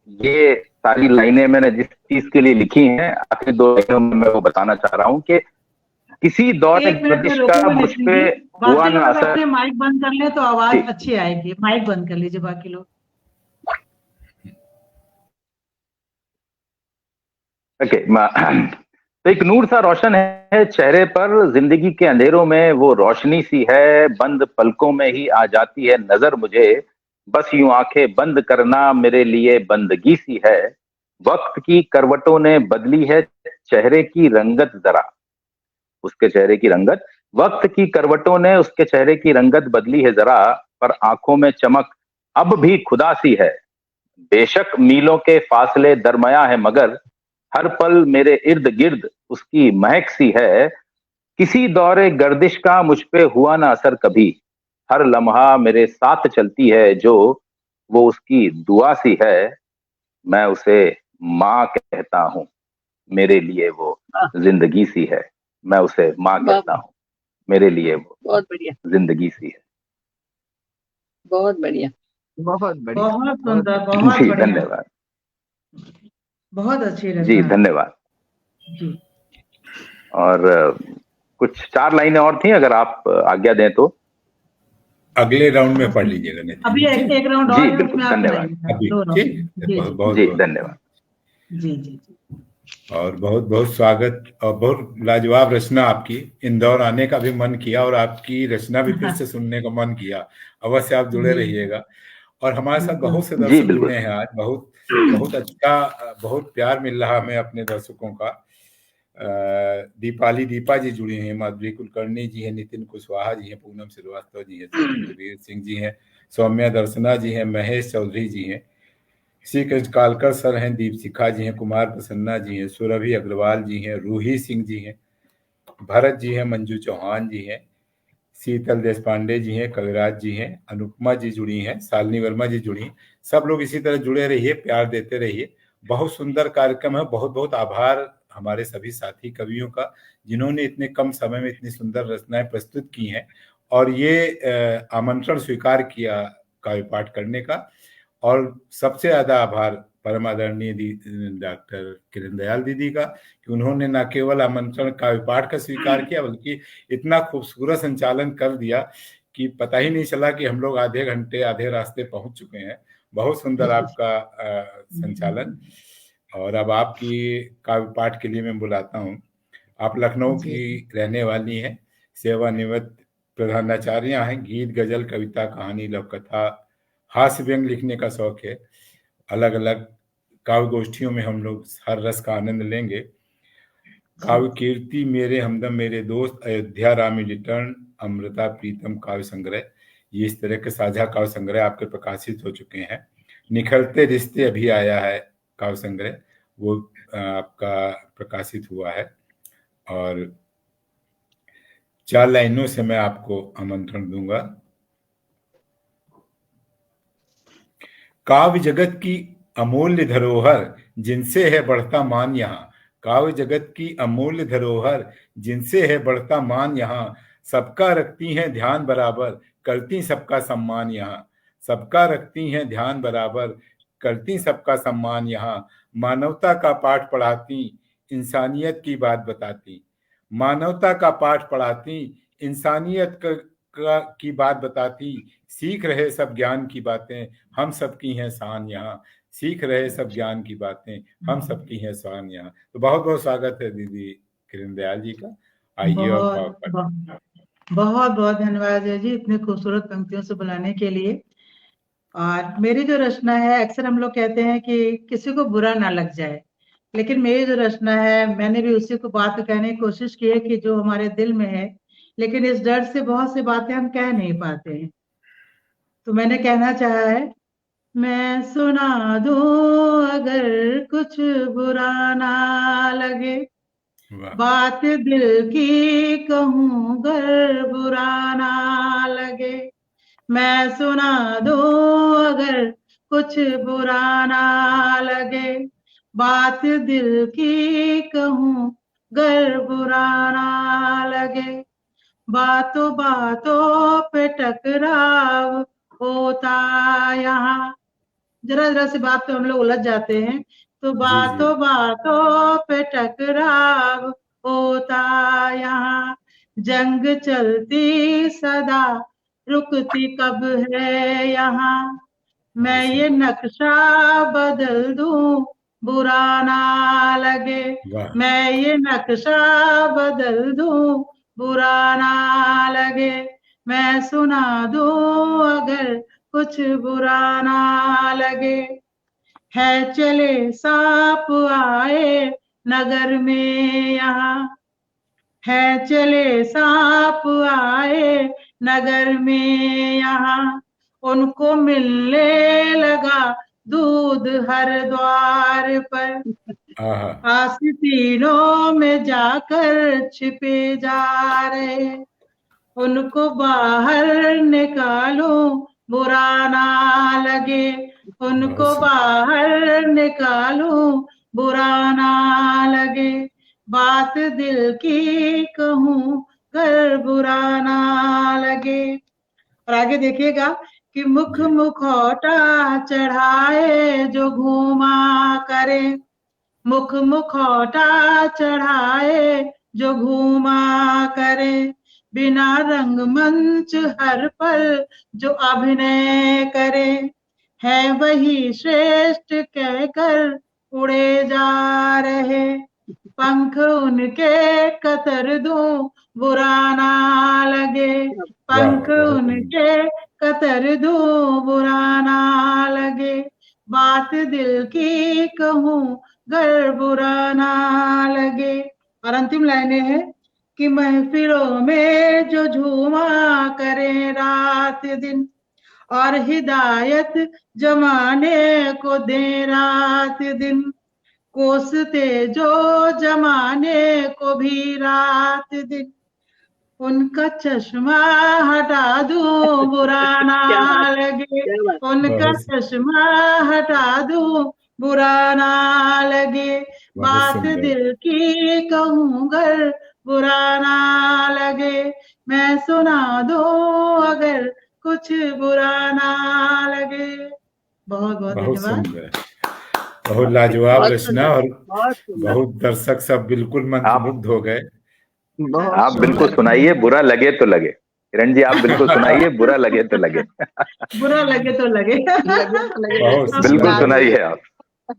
ये सारी लाइनें मैंने जिस चीज के लिए लिखी हैं, आखिरी दो लाइनों में मैं वो बताना चाह रहा हूं कि किसी दौरे एक मिनट में गर्दिश का रोकूंगा मुझ नितिन पे जी, हुआ बाकी ना लोग असर। अपने माइक बंद कर ले तो आवाज जी अच्छी आएगी। माइक बंद कर लीजिए बाकी लोग। ओके। तो एक नूर सा रोशन है चेहरे पर, जिंदगी के अंधेरों में वो रोशनी सी है, बंद पलकों में ही आ जाती है नजर मुझे, बस यूं आंखें बंद करना मेरे लिए बंदगी सी है, वक्त की करवटों ने बदली है चेहरे की रंगत जरा, उसके चेहरे की रंगत, वक्त की करवटों ने उसके चेहरे की रंगत बदली है जरा, पर आंखों में चमक अब भी खुदा सी है, बेशक मीलों के फासले दरमिया है मगर, हर पल मेरे इर्द गिर्द उसकी महक सी है, किसी दौरे गर्दिश का मुझ पे हुआ ना असर कभी, हर लम्हा मेरे साथ चलती है जो, वो उसकी दुआ सी है, मैं उसे माँ कहता हूँ, मेरे लिए वो जिंदगी सी है, मैं उसे माँ कहता हूँ, मेरे लिए वो बहुत बढ़िया, जिंदगी सी है। बहुत बढ़िया। बहुत बढ़िया, बहुत बहुत सुंदर, बहुत जी बढ़िया, धन्यवाद। बहुत अच्छी जी रचना। धन्यवाद। जी और कुछ चार लाइनें और थी, अगर आप आज्ञा दें तो। अगले राउंड में पढ़ लीजिएगा नितिन अभी जी। एक राउंड जी और बिल्कुल उसमें आप धन्यवाद। सुनाइएगा, अभी दो ठीक राउंड। है, जी बहुत जी बहुत जी बहुत धन्यवाद। जी जी जी। और बहुत बहुत स्वागत, और बहुत लाजवाब रचना आपकी। इंदौर आने का भी मन किया और आपकी रचना भी फिर से सुनने का मन किया। अवश्य आप जुड़े जी रहिएगा। और हमारे साथ बिल्कुल। बहुत से जी दर्शक बिल्कुल। जुड़े हैं आज। बहुत बहुत अच्छा, बहुत प्यार मिल रहा हमें अपने दर्शकों का। दीपा जी जुड़ी हैं, माधुरी कुलकर्णी जी हैं, नितिन कुशवाहा जी हैं, पूनम श्रीवास्तव जी हैं, सत्येंद्र वीर सिंह जी हैं, सौम्या दर्शना जी हैं, महेश चौधरी जी हैं, श्रीकृष्ण कालकर सर हैं, दीपशिखा जी हैं, कुमार प्रसन्ना जी हैं, सुरभि अग्रवाल जी हैं, रूही सिंह जी हैं, भरत जी हैं, मंजू चौहान जी हैं, शीतल देशपांडे जी हैं, कविराज जी हैं, अनुपमा जी जुड़ी हैं, शालिनी वर्मा जी जुड़ी हैं। सब लोग इसी तरह जुड़े रहिए, प्यार देते रहिए। बहुत सुंदर कार्यक्रम है। बहुत बहुत आभार हमारे सभी साथी कवियों का, जिन्होंने इतने कम समय में इतनी सुंदर रचनाएं प्रस्तुत की हैं और ये आमंत्रण स्वीकार किया काव्य पाठ करने का। और सबसे ज्यादा आभार परम आदरणीय डॉक्टर किरण दयाल दीदी का, कि उन्होंने न केवल आमंत्रण काव्य पाठ का स्वीकार किया, बल्कि इतना खूबसूरत संचालन कर दिया कि पता ही नहीं चला कि हम लोग आधे घंटे आधे रास्ते पहुंच चुके हैं। बहुत सुंदर आपका संचालन। और अब आपकी काव्य पाठ के लिए मैं बुलाता हूँ। आप लखनऊ की रहने वाली हैं, सेवानिवृत्त प्रधानाचार्य हैं। गीत, गजल, कविता, कहानी, लवकथा, हास्य व्यंग लिखने का शौक है। अलग अलग काव्य गोष्ठियों में हम लोग हर रस का आनंद लेंगे। काव्य कीर्ति, मेरे हमदम मेरे दोस्त, अयोध्या, रामी रिटर्न, अमृता प्रीतम काव्य संग्रह, ये इस तरह के साझा काव्य संग्रह आपके प्रकाशित हो चुके हैं। निखरते रिश्ते अभी आया है काव्य संग्रह, वो आपका प्रकाशित हुआ है। और 4 लाइनों से मैं आपको आमंत्रण दूंगा। काव्य जगत की अमूल्य धरोहर, जिनसे है बढ़ता मान यहाँ। काव्य जगत की अमूल्य धरोहर, जिनसे है बढ़ता मान यहाँ। सबका रखती हैं ध्यान बराबर, करती सबका सम्मान यहाँ। सबका रखती हैं ध्यान बराबर, करती सबका सम्मान यहाँ। मानवता का पाठ पढ़ाती, इंसानियत की बात बताती। मानवता का पाठ पढ़ाती, इंसानियत की बात बताती। सीख रहे सब ज्ञान की बातें, हम सबकी हैं शान यहाँ। सीख रहे सब ज्ञान की बातें, हम सबकी हैं शान यहाँ। तो बहुत बहुत स्वागत है दीदी किरण दयाल जी का। आइए और बहुत बहुत धन्यवाद जी, इतने खूबसूरत पंक्तियों से बुलाने के लिए। और मेरी जो रचना है, अक्सर हम लोग कहते हैं कि किसी को बुरा ना लग जाए, लेकिन मेरी जो रचना है, मैंने भी उसी को बात कहने की कोशिश की है कि जो हमारे दिल में है, लेकिन इस डर से बहुत सी बातें हम कह नहीं पाते हैं। तो मैंने कहना चाहा है, मैं सुना दूं अगर कुछ बुरा ना लगे, बात दिल की कहूं गर बुरा ना लगे। मैं सुना दूं अगर कुछ बुरा ना लगे, बात दिल की कहूं गर बुरा ना लगे। बातों बातों पे टकराव होता यहाँ। जरा जरा सी बात पे हम लोग उलझ जाते हैं, तो बातों बातों पे टकराव होता यहाँ। जंग चलती सदा, रुकती कब है यहाँ। मैं ये नक्शा बदल दूं, बुरा ना लगे। मैं ये नक्शा बदल दूं, बुरा ना लगे। मैं सुना दूं अगर कुछ बुरा ना लगे। है चले सांप आए नगर में यहाँ। है चले सांप आए नगर में यहाँ। उनको मिलने लगा दूध हर द्वार पर। आस्तीनों में जाकर छिपे जा रहे। उनको बाहर निकालूं, बुरा ना लगे। उनको बाहर निकालूं, बुरा ना लगे। बात दिल की कहूं गर बुरा ना लगे। और आगे देखिएगा कि मुख मुखौटा चढ़ाए जो घूमा करे। मुख मुखौटा चढ़ाए जो घूमा करे। बिना रंगमंच हर पल जो अभिनय करे। है वही श्रेष्ठ कहकर उड़े जा रहे। पंख उनके कतर दूं, बुरा ना लगे। पंख उनके कतर दूं, बुरा ना लगे। बात दिल की कहूं गर बुरा ना लगे। और अंतिम लाइनें हैं कि महफिलों में जो झूमा करे रात दिन, और हिदायत जमाने को दे रात दिन। कोसते जो जमाने को भी रात दिन। उनका चश्मा हटा दूं बुरा ना लगे, उनका चश्मा हटा दूं बुरा ना लगे, बात दिल की कहूँ अगर बुरा ना लगे, मैं सुना दूं अगर कुछ बुरा ना लगे। बहुत बहुत धन्यवाद। बहुत लाजवाब रचना, और बहुत दर्शक सब बिल्कुल मंत्रमुग्ध हो गए। आप बिल्कुल सुनाइए, बुरा लगे तो लगे। किरण जी आप बिल्कुल सुनाइए, बुरा लगे तो लगे। बुरा लगे तो लगे। बिल्कुल सुनाइए आप।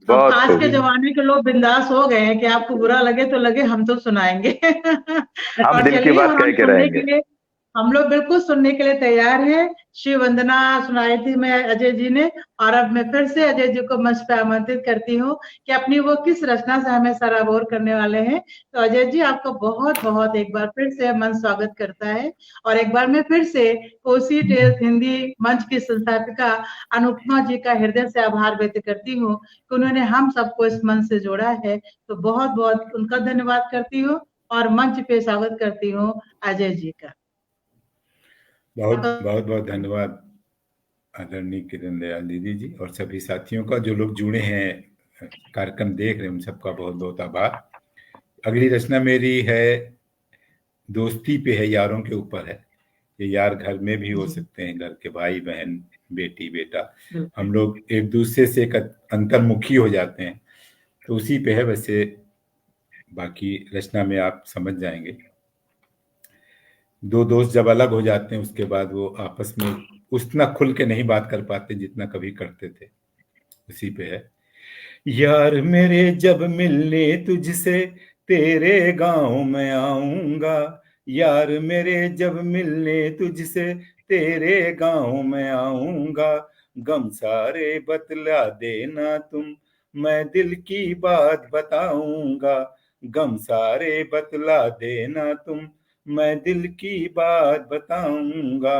बहुत आज के जमाने के लोग बिंदास हो गए हैं कि आपको बुरा लगे तो लगे, हम तो सुनाएंगे। हम और दिल की बात कह के रहेंगे। हम लोग बिल्कुल सुनने के लिए तैयार हैं। शिव वंदना सुनाई थी मैं अजय जी ने, और अब मैं फिर से अजय जी को मंच पे आमंत्रित करती हूँ कि अपनी वो किस रचना से हमें सराबोर करने वाले हैं। तो अजय जी आपका बहुत बहुत एक बार फिर से मन स्वागत करता है। और एक बार मैं फिर से कोसी टेल्स हिंदी मंच की संस्थापिका अनुपमा जी का हृदय से आभार व्यक्त करती हूँ कि उन्होंने हम सबको इस मंच से जोड़ा है। तो बहुत बहुत उनका धन्यवाद करती हूँ और मंच पे स्वागत करती हूँ अजय जी का। बहुत बहुत बहुत धन्यवाद आदरणीय किरण दयाल दीदी जी, और सभी साथियों का, जो लोग जुड़े हैं कार्यक्रम देख रहे हैं, उन सबका बहुत बहुत आभार। अगली रचना मेरी है, दोस्ती पे है, यारों के ऊपर है। ये यार घर में भी हो सकते हैं, घर के भाई बहन बेटी बेटा, हम लोग एक दूसरे से एक अंतर्मुखी हो जाते हैं, तो उसी पे है। वैसे बाकी रचना में आप समझ जाएंगे। दो दोस्त जब अलग हो जाते हैं, उसके बाद वो आपस में उतना खुल के नहीं बात कर पाते जितना कभी करते थे। उसी पे है। यार मेरे जब मिलने तुझसे तेरे गांव में आऊंगा, यार मेरे जब मिलने तुझसे तेरे गांव में आऊंगा, गम सारे बतला देना तुम, मैं दिल की बात बताऊंगा, गम सारे बतला देना तुम, मैं दिल की बात बताऊंगा।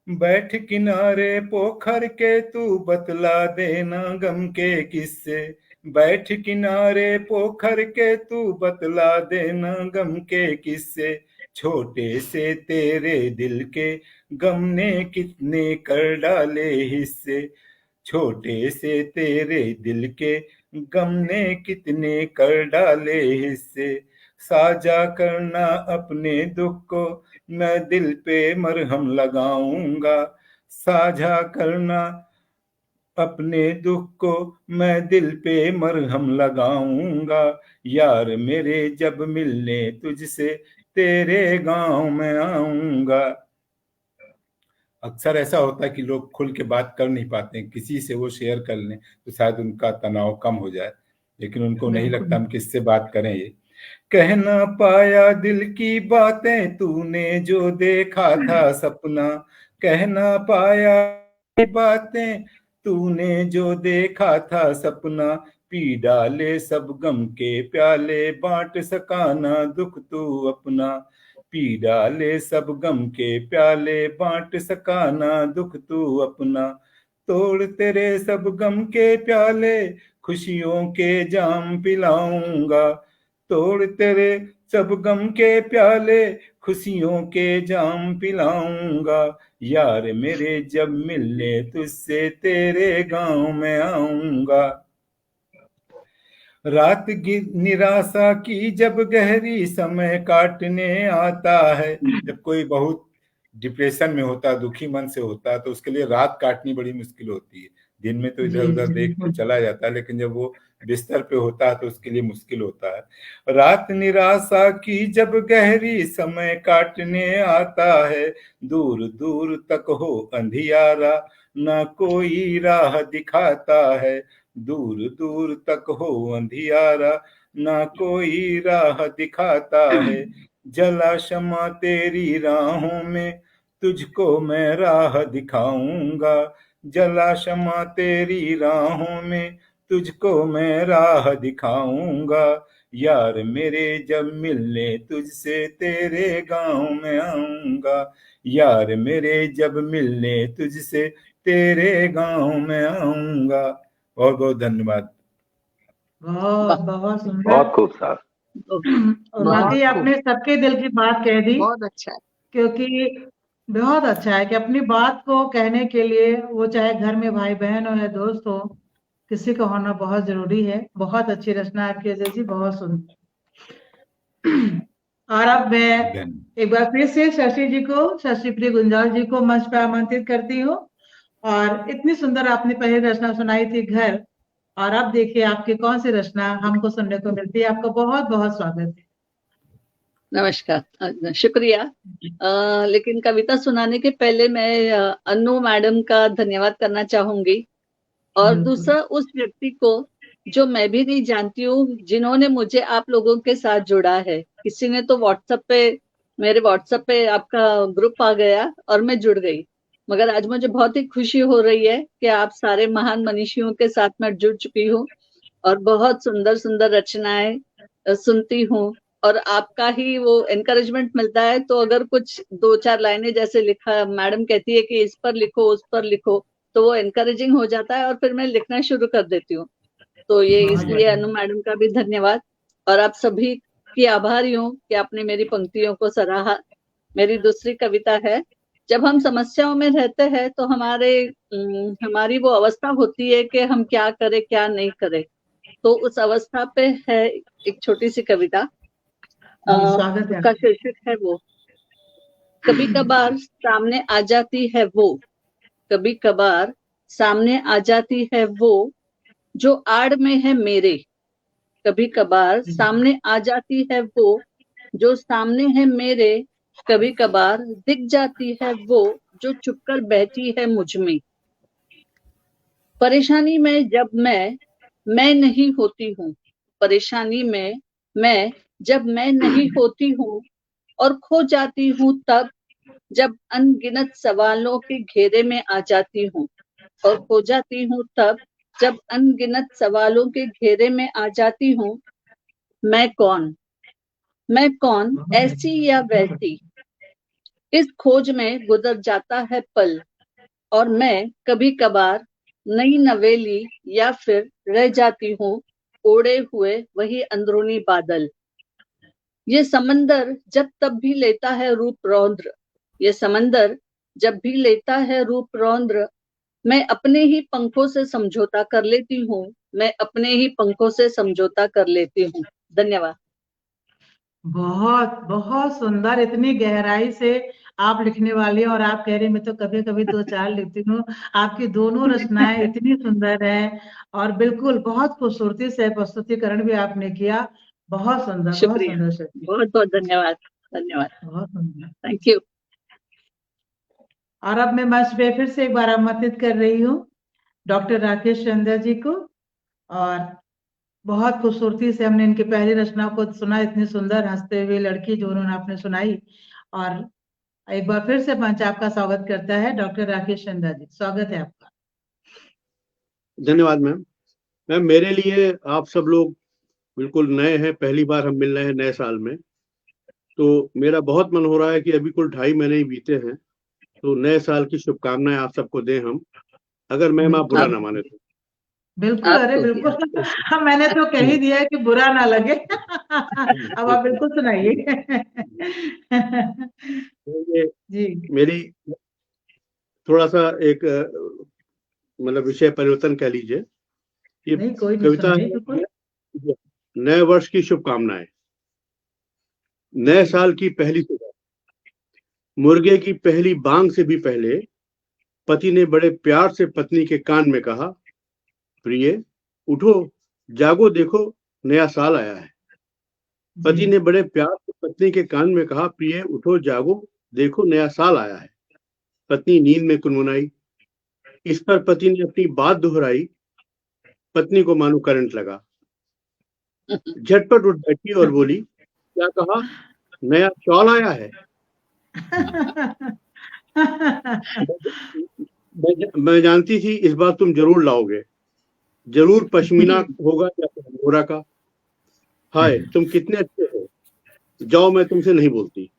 बैठ किनारे पोखर के तू बतला देना गम के किस्से, बैठ किनारे पोखर के तू बतला देना गम के किस्से, छोटे से तेरे दिल के गम ने कितने कर डाले हिस्से, छोटे से तेरे दिल के गम ने कितने कर डाले हिस्से, साझा करना अपने दुख को मैं दिल पे मरहम लगाऊंगा, साझा करना अपने दुख को मैं दिल पे मरहम लगाऊंगा, यार मेरे जब मिलने तुझसे तेरे गांव में आऊंगा। अक्सर ऐसा होता है कि लोग खुल के बात कर नहीं पाते हैं, किसी से वो शेयर कर लें तो शायद उनका तनाव कम हो जाए, लेकिन उनको नहीं लगता हम किससे बात करें। ये कह ना पाया दिल की बातें तूने जो देखा था सपना, कह ना पाया बातें तूने जो देखा था सपना, पी डाले सब गम के प्याले बांट सकाना दुख तू अपना, पी डाले सब गम के प्याले बांट सकाना दुख तू अपना, तोड़ तेरे सब गम के प्याले खुशियों के जाम पिलाऊंगा, तोड़ तेरे सब गम के प्याले खुशियों के जाम पिलाऊंगा, यार मेरे जब मिलने तुझसे तेरे गांव में आऊंगा। रात निराशा की जब गहरी समय काटने आता है, जब कोई बहुत डिप्रेशन में होता है, दुखी मन से होता है, तो उसके लिए रात काटनी बड़ी मुश्किल होती है। दिन में तो इधर उधर देख के चला जाता है, लेकिन जब वो बिस्तर पे होता है तो उसके लिए मुश्किल होता है। रात निराशा की जब गहरी समय काटने आता है, दूर दूर तक हो अंधियारा ना कोई राह दिखाता है, दूर दूर तक हो अंधियारा ना कोई राह दिखाता है, जला शमा तेरी राहों में तुझको मैं राह दिखाऊंगा, जला शमा तेरी राहों में तुझको मैं राह दिखाऊंगा, यार मेरे जब मिलने तुझसे तेरे गांव में आऊंगा, यार मेरे जब मिलने तुझसे तेरे गांव में आऊंगा। बहुत बहुत धन्यवाद। बहुत बहुत सुंदर, बहुत खूब साहब, और वाकई आपने सबके दिल की बात कह दी, बहुत अच्छा है। क्योंकि बहुत अच्छा है कि अपनी बात को कहने के लिए, वो चाहे घर में भाई बहन हो या दोस्त हो, किसी का होना बहुत जरूरी है। बहुत अच्छी रचना आपकी अजय जी, बहुत सुंदर। और अब मैं एक बार फिर से शशि जी को, शशि प्रिय गुंजाल जी को मंच पर आमंत्रित करती हूँ। और इतनी सुंदर आपने पहले रचना सुनाई थी घर, और अब देखिए आपकी कौन सी रचना हमको सुनने को मिलती है। आपका बहुत बहुत स्वागत है। नमस्कार, शुक्रिया। लेकिन कविता सुनाने के पहले मैं अनु मैडम का धन्यवाद करना चाहूंगी, और दूसरा उस व्यक्ति को जो मैं भी नहीं जानती हूँ, जिन्होंने मुझे आप लोगों के साथ जोड़ा है। किसी ने तो व्हाट्सएप पे, मेरे व्हाट्सएप पे आपका ग्रुप आ गया और मैं जुड़ गई। मगर आज मुझे बहुत ही खुशी हो रही है कि आप सारे महान मनीषियों के साथ मैं जुड़ चुकी हूँ और बहुत सुंदर सुंदर रचनाएं सुनती हूँ, और आपका ही वो एनकरेजमेंट मिलता है। तो अगर कुछ 2-4 लाइनें जैसे लिखा, मैडम कहती है कि इस पर लिखो, उस पर लिखो, तो वो एनकरेजिंग हो जाता है और फिर मैं लिखना शुरू कर देती हूँ। तो ये इसलिए अनु मैडम का भी धन्यवाद, और आप सभी की आभारी हूँ कि आपने मेरी पंक्तियों को सराहा। मेरी दूसरी कविता है, जब हम समस्याओं में रहते हैं तो हमारी वो अवस्था होती है कि हम क्या करें क्या नहीं करें। तो उस अवस्था पे है एक छोटी सी कविता, का शीर्षक है वो। कभी कभार सामने आ जाती है वो, कभी कभार सामने आ जाती है वो, जो आड़ में है मेरे। कभी कभार सामने आ जाती है वो, जो सामने है मेरे। कभी कभार दिख जाती है वो, जो चुपकर बहती है मुझ में। परेशानी में जब मैं नहीं होती हूँ, परेशानी में जब मैं नहीं होती हूँ, और खो जाती हूँ तब, जब अनगिनत सवालों के घेरे में आ जाती हूँ, और खो जाती हूँ तब, जब अनगिनत सवालों के घेरे में आ जाती हूँ। मैं कौन, ऐसी या वैसी, इस खोज में गुजर जाता है पल, और मैं कभी कभार नई नवेली या फिर रह जाती हूँ ओढ़े हुए वही अंदरूनी बादल। ये समंदर जब तब भी लेता है रूप रौद्र, ये समंदर जब भी लेता है रूप रौद्र, मैं अपने ही पंखों से समझौता कर लेती हूँ, मैं अपने ही पंखों से समझौता कर लेती हूँ। धन्यवाद। बहुत बहुत सुंदर, इतनी गहराई से आप लिखने वाली, और आप कह रही मैं तो कभी कभी 2-4 लिखती हूँ। आपकी दोनों रचनाएं इतनी सुंदर है, और बिल्कुल बहुत खूबसूरती से प्रस्तुतिकरण भी आपने किया। बहुत सुंदर, बहुत सुंदर। बहुत बहुत धन्यवाद, धन्यवाद, बहुत सुंदर, थैंक यू। और अब मैं मंच पे फिर से एक बार आमंत्रित कर रही हूँ डॉक्टर राकेश चंद्र जी को। और बहुत खूबसूरती से हमने इनकी पहली रचना को सुना, इतनी सुंदर हंसते हुए लड़की जो उन्होंने आपने सुनाई। और एक बार फिर से मंच आपका स्वागत करता है डॉक्टर राकेश चंद्र जी, स्वागत है आपका। धन्यवाद मैम। मैम, मेरे लिए आप सब लोग बिल्कुल नए हैं, पहली बार हम मिल रहे हैं नए साल में, तो मेरा बहुत मन हो रहा है कि अभी कुल 2.5 महीने ही बीते हैं, तो नए साल की शुभकामनाएं आप सबको दें हम, अगर मैम आप बुरा ना माने तो। बिल्कुल, अरे बिल्कुल, हाँ मैंने तो कह ही दिया है कि बुरा ना लगे। अब आप बिल्कुल सुनाइए। जी, मेरी थोड़ा सा एक मतलब विषय परिवर्तन कह लीजिए। ये कविता है नए वर्ष की शुभकामनाएं। नए साल की पहली सुबह, मुर्गे की पहली बांग से भी पहले पति ने बड़े प्यार से पत्नी के कान में कहा, प्रिय उठो जागो, देखो नया साल आया है। पति ने बड़े प्यार से पत्नी के कान में कहा, प्रिय उठो जागो, देखो नया साल आया है। पत्नी नींद में कुनमुनाई। इस पर पति ने अपनी बात दोहराई। पत्नी को मानो करंट लगा, झटपट उठ बैठी और बोली, क्या कहा, नया शॉल आया है? मैं जानती थी इस बार तुम जरूर लाओगे, जरूर पश्मीना होगा या अंगोरा का। हाय तुम कितने अच्छे हो, जाओ मैं तुमसे नहीं बोलती।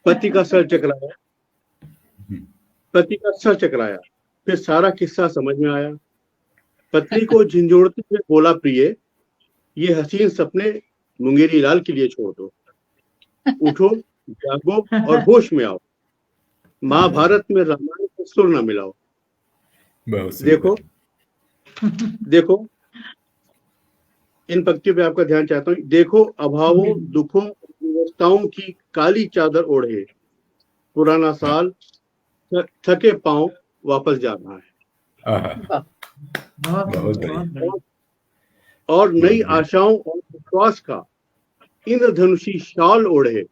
पति का सर चकराया, फिर सारा किस्सा समझ में आया। पत्नी को झिंझोड़ते हुए बोला, प्रिय ये हसीन सपने मुंगेरी लाल के लिए छोड़ दो। उठो, जागो और होश में आओ। महाभारत में रामायण को सुर न मिलाओ। बहुत सुंदर। देखो देखो, इन पंक्तियों पे आपका ध्यान चाहता हूँ। देखो, अभावों, दुखों, विवशताओं की काली चादर ओढ़े पुराना साल थके पांव वापस जा रहा है। आहा, बहुत बढ़िया। और नई आशाओं और विश्वास का इंद्रधनुषी शाल ओढ़े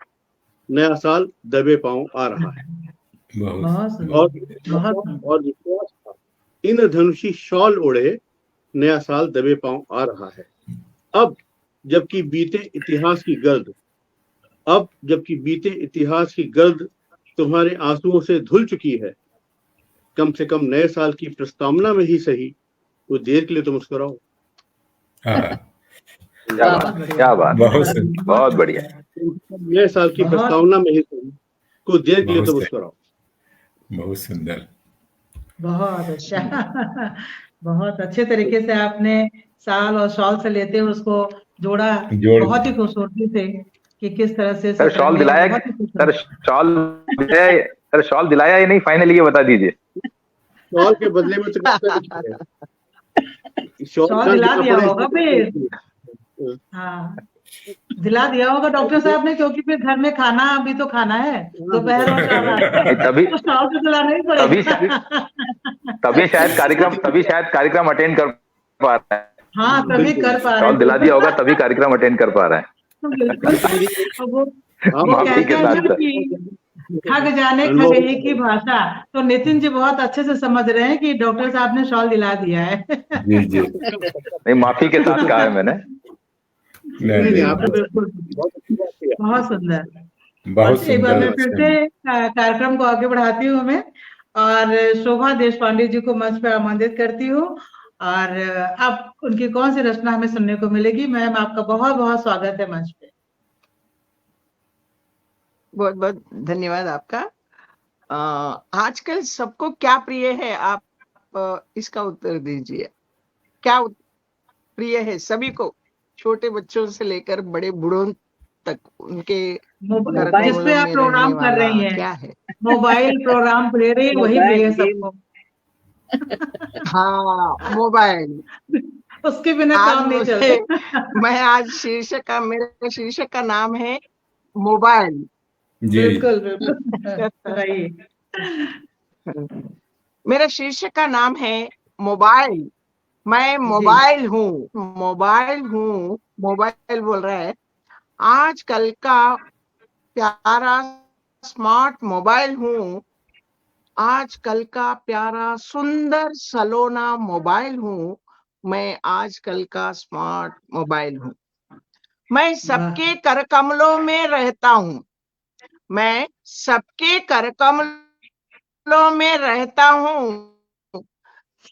नया साल दबे पांव आ रहा है। बहुत और विश्वास का इंद्रधनुषी शाल ओढ़े नया साल दबे पांव आ रहा है। अब जबकि बीते इतिहास की गर्द तुम्हारे आंसुओं से धुल चुकी है, कम से कम नए साल की प्रस्तावना में ही सही कुछ देर के लिए तो मुस्कुराओ। क्या बात, बहुत बढ़िया। नए साल की प्रस्तावना में ही सही कुछ देर के लिए तो मुस्कुराओ। बहुत सुंदर, बहुत अच्छा। बहुत अच्छे तरीके से आपने साल और शॉल से लेते हुए उसको जोड़ा, बहुत ही खूबसूरती से कि किस तरह से सर शॉल दिलाया, सर शॉल दिलाया या नहीं, फाइनली ये बता दीजिए। शॉल के बदले में शॉल दिला दिया होगा फिर। हाँ, दिला दिया होगा डॉक्टर साहब ने, क्योंकि फिर घर में खाना अभी तो खाना है दोपहर और तभी तो शॉल तो दिलाना ही पड़ेगा। तभी शायद कार्यक्रम अटेंड कर पा रहा है। हाँ, तभी कर पा रहा है। शॉल दिला दिया होगा तभी कार्यक्रम अटेंड कर पा रहा है। वो कहते हैं ना कि ठग जाने खगेली की भाषा, तो नितिन जी बहुत अच्छे से समझ रहे हैं कि डॉक्टर साहब ने शॉल दिला दिया है। जी जी, नहीं, माफी के साथ कहा है मैंने। बहुत सुंदर, बहुत एक बार मैं सुंदर। फिर से कार्यक्रम को आगे बढ़ाती हूँ मैं, और शोभा देशपांडे जी को मंच पे आमंत्रित करती हूँ। और अब उनकी कौन सी रचना हमें सुनने को मिलेगी। मैम, आपका बहुत बहुत स्वागत है मंच पे। बहुत बहुत धन्यवाद आपका। आजकल सबको क्या प्रिय है, आप इसका उत्तर दीजिए। क्या प्रिय है सभी को, छोटे बच्चों से लेकर बड़े बूढ़ों तक, उनके जिस पे आप प्रोग्राम कर रही हैं, क्या है? मोबाइल प्रोग्राम प्रिय है, वही प्रिय है सबको। हाँ, मोबाइल, उसके बिना काम नहीं चलता। मैं आज मेरा शीर्षक का नाम है मोबाइल। बिल्कुल सही। मेरा शीर्षक का नाम है मोबाइल। मैं मोबाइल हूँ, मोबाइल बोल रहा है। आजकल का प्यारा स्मार्ट मोबाइल हूँ, आजकल का प्यारा सुंदर सलोना मोबाइल हूँ। मैं आजकल का स्मार्ट मोबाइल हूँ। मैं सबके कर कमलों में रहता हूँ, मैं सबके कर कमलों में रहता हूँ।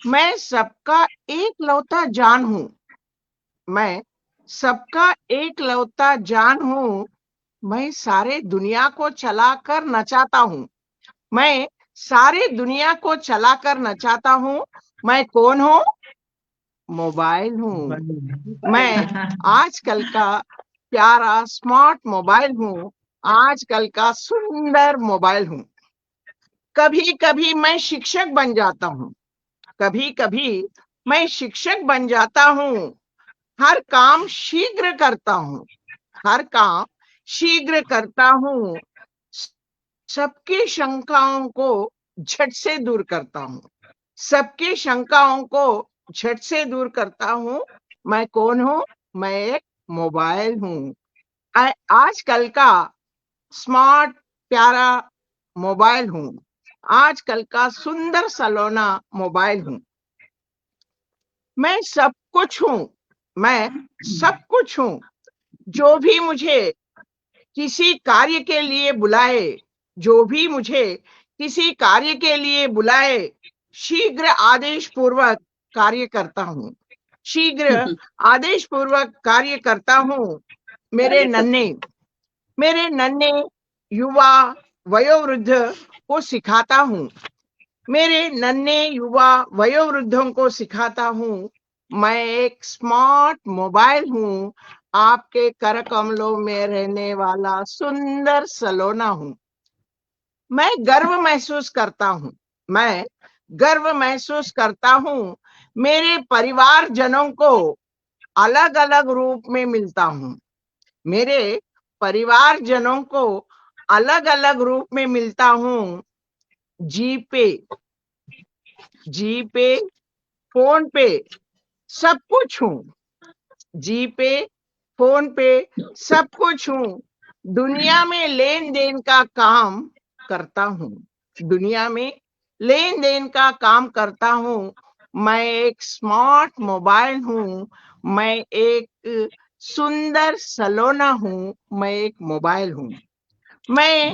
मैं सबका एक लौता जान हूँ, मैं सबका एक लौता जान हूँ। मैं सारे दुनिया को चलाकर नचाता हूँ, मैं सारे दुनिया को चलाकर नचाता हूँ। मैं कौन हूँ? मोबाइल हूँ। मैं आजकल का प्यारा स्मार्ट मोबाइल हूँ, आजकल का सुंदर मोबाइल हूँ। कभी कभी मैं शिक्षक बन जाता हूँ, कभी कभी मैं शिक्षक बन जाता हूँ। हर काम शीघ्र करता हूँ, हर काम शीघ्र करता हूँ। सबकी शंकाओं को झट से दूर करता हूँ, सबकी शंकाओं को झट से दूर करता हूँ। मैं कौन हूँ? मैं एक मोबाइल हूँ। आजकल का स्मार्ट प्यारा मोबाइल हूँ, आजकल का सुंदर सलोना मोबाइल हूँ। मैं सब कुछ हूँ, मैं सब कुछ हूँ। जो भी मुझे किसी कार्य के लिए बुलाए, जो भी मुझे किसी कार्य के लिए बुलाए, शीघ्र आदेश पूर्वक कार्य करता हूँ, शीघ्र आदेश पूर्वक कार्य करता हूँ। मेरे नन्हे युवा वयोवृद्ध को सिखाता हूँ, मेरे नन्हे युवा वयोवृद्धों को सिखाता हूँ। मैं एक स्मार्ट मोबाइल हूँ, आपके कर कमलों में रहने वाला सुंदर सलोना हूँ। मैं गर्व महसूस करता हूँ, मैं गर्व महसूस करता हूँ, मेरे परिवारजनों को अलग अलग रूप में मिलता हूँ। मेरे परिवारजनों को अलग अलग रूप में मिलता हूँ। जी पे, फोन पे सब कुछ हूँ। जी पे, फोन पे सब कुछ हूँ। दुनिया में लेन देन का काम करता हूँ। दुनिया में लेन देन का काम करता हूँ। मैं एक स्मार्ट मोबाइल हूँ। मैं एक सुंदर सलोना हूँ। मैं एक मोबाइल हूँ। मैं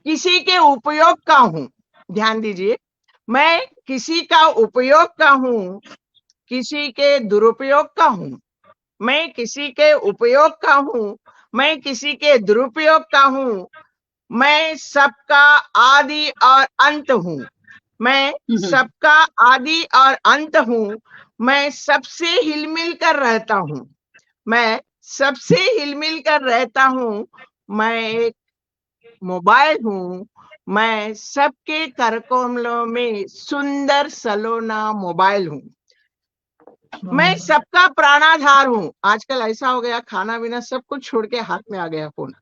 किसी के उपयोग का हूँ। ध्यान दीजिए, मैं किसी का उपयोग का हूँ, किसी के दुरुपयोग का हूँ। मैं किसी के उपयोग का हूँ, मैं किसी के दुरुपयोग का हूँ। मैं सबका आदि और अंत हूँ। मैं सबका आदि और अंत हूँ। मैं सबसे हिलमिल कर रहता हूँ। मैं सबसे हिलमिल कर रहता हूँ। मैं एक मोबाइल हूँ। मैं सबके करकोमलों में सुंदर सलोना मोबाइल हूँ। मैं सबका प्राणाधार हूँ। आजकल ऐसा हो गया, खाना पीना सब कुछ छोड़ के हाथ में आ गया फोन।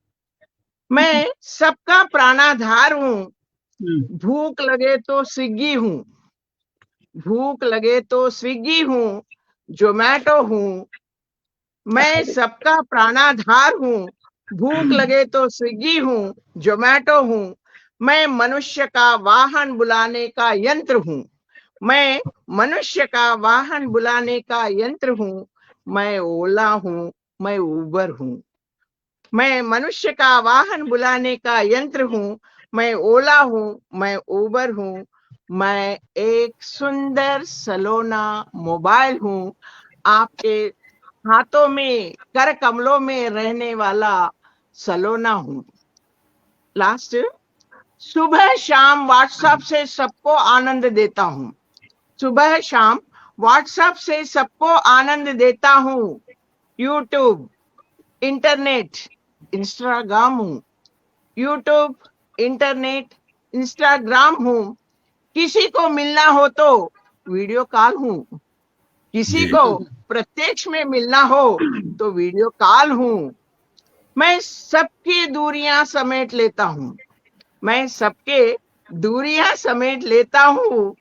मैं सबका प्राणाधार हूँ। भूख लगे तो स्विगी हूँ। भूख लगे तो स्विगी हूँ, जोमेटो हूँ। मैं सबका प्राणाधार हूँ। भूख लगे तो स्विगी हूँ, जोमेटो हूँ। मैं मनुष्य का वाहन बुलाने का यंत्र हूँ। मैं मनुष्य का वाहन बुलाने का यंत्र हूँ। मैं ओला हूँ, मैं उबर हूँ। मैं मनुष्य का वाहन बुलाने का यंत्र हूँ। मैं ओला हूँ, मैं उबर हूँ। मैं एक सुंदर सलोना मोबाइल हूँ, आपके हाथों में, कर कमलों में रहने वाला सलोना हूँ। लास्ट, सुबह शाम व्हाट्सएप से सबको आनंद देता हूँ। सुबह शाम व्हाट्सएप से सबको आनंद देता हूँ। यूट्यूब, इंटरनेट, इंस्टाग्राम हूँ। यूट्यूब, इंटरनेट, इंस्टाग्राम हूँ। किसी को मिलना हो तो वीडियो कॉल हूँ। किसी जी। को प्रत्यक्ष में मिलना हो तो वीडियो कॉल हूँ। मैं सबकी दूरियां समेट लेता हूँ। मैं सबके दूरियां समेट लेता हूँ।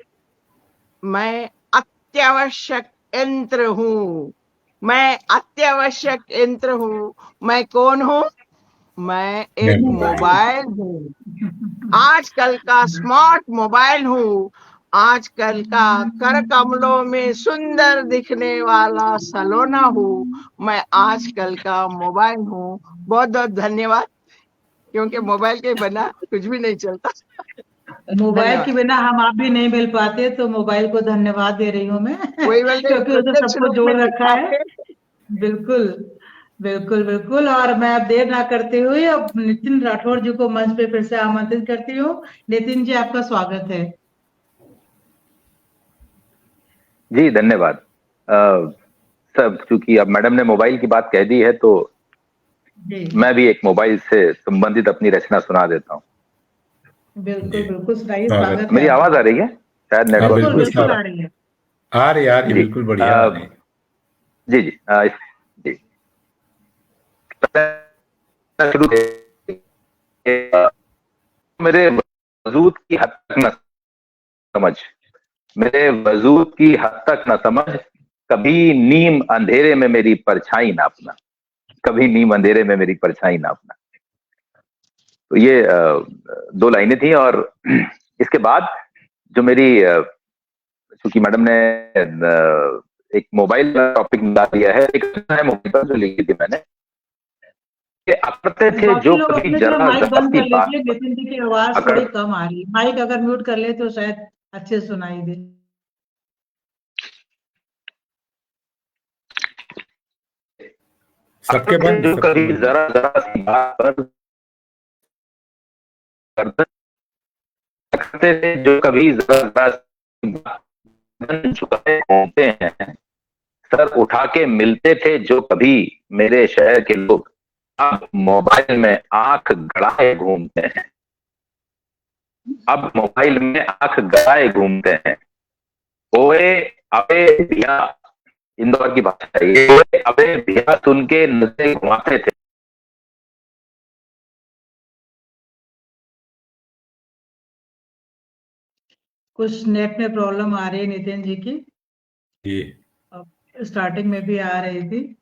मैं अत्यावश्यक यंत्र हूँ। मैं अत्यावश्यक यंत्र हूँ। मैं कौन हूँ? मैं एक मोबाइल हूँ। आजकल का स्मार्ट मोबाइल हूँ। आजकल का कर कमलों में सुंदर दिखने वाला सलोना हूँ। मैं आजकल का मोबाइल हूँ। बहुत बहुत धन्यवाद, क्योंकि मोबाइल के बिना कुछ भी नहीं चलता। मोबाइल के बिना हम आप भी नहीं मिल पाते, तो मोबाइल को धन्यवाद दे रही हूँ मैं वही बोलते, क्योंकि उसने प्रत्यक्ष सबको रूप जोड़ में रखा है। दिखाते। बिल्कुल बिल्कुल बिल्कुल। और मैं अब देर ना करते हुए अब नितिन राठौर जी को मंच पे फिर से आमंत्रित करती हूँ। नितिन जी, आपका स्वागत है। जी धन्यवाद। सब चूंकि अब मैडम ने मोबाइल की बात कह दी है, तो मैं भी एक मोबाइल से संबंधित अपनी रचना सुना देता हूँ। बिल्कुल बिल्कुल सुनाइए, स्वागत। स्वागत है मेरी आवाज आपका। आ रही है? शायद हाँ, नेटवर्क बिल्कुल में बिल्कुल आ रही है। आ रही जी। बिल्कुल बढ़िया आ रही। जी जी जी। शुरू मेरे वजूद की हद तक न समझ, मेरे वजूद की हद तक न समझ, कभी नीम अंधेरे में मेरी परछाई नापना, कभी नीम अंधेरे में मेरी परछाई नापना। तो ये दो लाइनें थी। और इसके बाद जो मेरी, चूंकि मैडम ने एक मोबाइल टॉपिक निकाल दिया है, एक है मोबाइल पर जो लिखी थी मैंने, कि करते थे बाकी जो लोग कभी अपने थोड़ा जरा माइक जरा बंद सी कर बात लीजिए, नितिन जी की आवाज अकड़ थोड़ी कम आ रही है। माइक अगर म्यूट कर ले तो शायद अच्छे से सुनाई दे। सबके बंद, जो सबके कभी बंद। जरा जरा सी बात पर करते थे, जो कभी जरा जरा सी बात गर्दन झुकाए घूमते हैं, सर उठा के मिलते थे जो कभी मेरे शहर के लोग, अब मोबाइल में आंख गड़ाए घूमते हैं, अब मोबाइल में आंख गड़ाए घूमते हैं। ओए अबे भैया, इंदौर की भाषा है ये, ओए अबे भैया सुन के नजरें घुमाते थे। कुछ नेट में प्रॉब्लम आ रही है नितिन जी की, जी स्टार्टिंग में भी आ रही थी,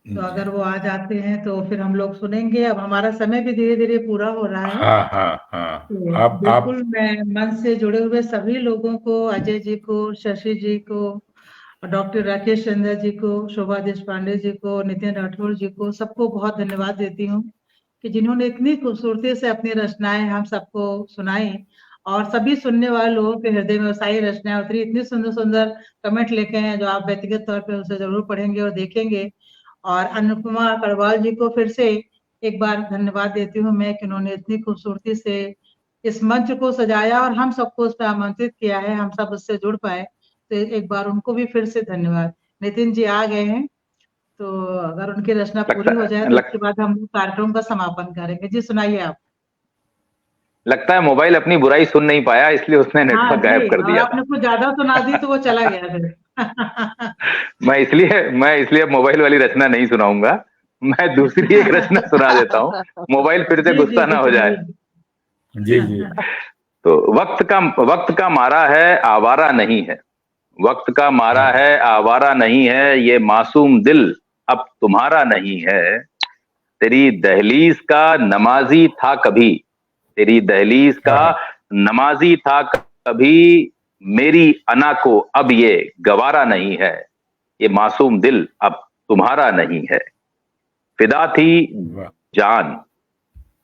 तो अगर वो आ जाते हैं तो फिर हम लोग सुनेंगे। अब हमारा समय भी धीरे धीरे पूरा हो रहा है। हाँ हाँ हाँ, तो आप बिल्कुल मैं मन से जुड़े हुए सभी लोगों को, अजय जी को, शशि जी को, डॉक्टर राकेश चंद्र जी को, शोभा देशपांडे जी को, नितिन राठौर जी को, सबको बहुत धन्यवाद देती हूँ कि जिन्होंने इतनी खूबसूरती से अपनी रचनाएं हम सबको सुनाई, और सभी सुनने वाले लोगों के हृदय में सारी रचनाएं उतरी। इतनी सुंदर सुंदर कमेंट लेके हैं जो आप व्यक्तिगत तौर पे उसे जरूर पढ़ेंगे और देखेंगे। और अनुपमा अग्रवाल जी को फिर से एक बार धन्यवाद देती हूँ मैं कि उन्होंने इतनी खूबसूरती से इस मंच को सजाया और हम सबको उस पर आमंत्रित किया है, हम सब उससे जुड़ पाए, तो एक बार उनको भी फिर से धन्यवाद। नितिन जी आ गए हैं, तो अगर उनकी रचना पूरी हो जाए तो उसके बाद हम कार्यक्रम का समापन करेंगे। जी सुनाइए आप। लगता है मोबाइल अपनी बुराई सुन नहीं पाया, इसलिए उसने नेटवर्क गायब कर दिया। आपने कुछ ज्यादा सुना दी तो वो चला गया फिर। मैं इसलिए अब मोबाइल वाली रचना नहीं सुनाऊंगा, मैं दूसरी एक रचना सुना देता हूँ, मोबाइल फिर से गुस्सा ना हो जाए। जी जी। तो वक्त का मारा है आवारा नहीं है, वक्त का मारा है आवारा नहीं है, ये मासूम दिल अब तुम्हारा नहीं है। तेरी दहलीज का नमाजी था कभी, तेरी दहलीज का नमाजी था कभी, मेरी अना को अब ये गवारा नहीं है, ये मासूम दिल अब तुम्हारा नहीं है। फिदा थी जान,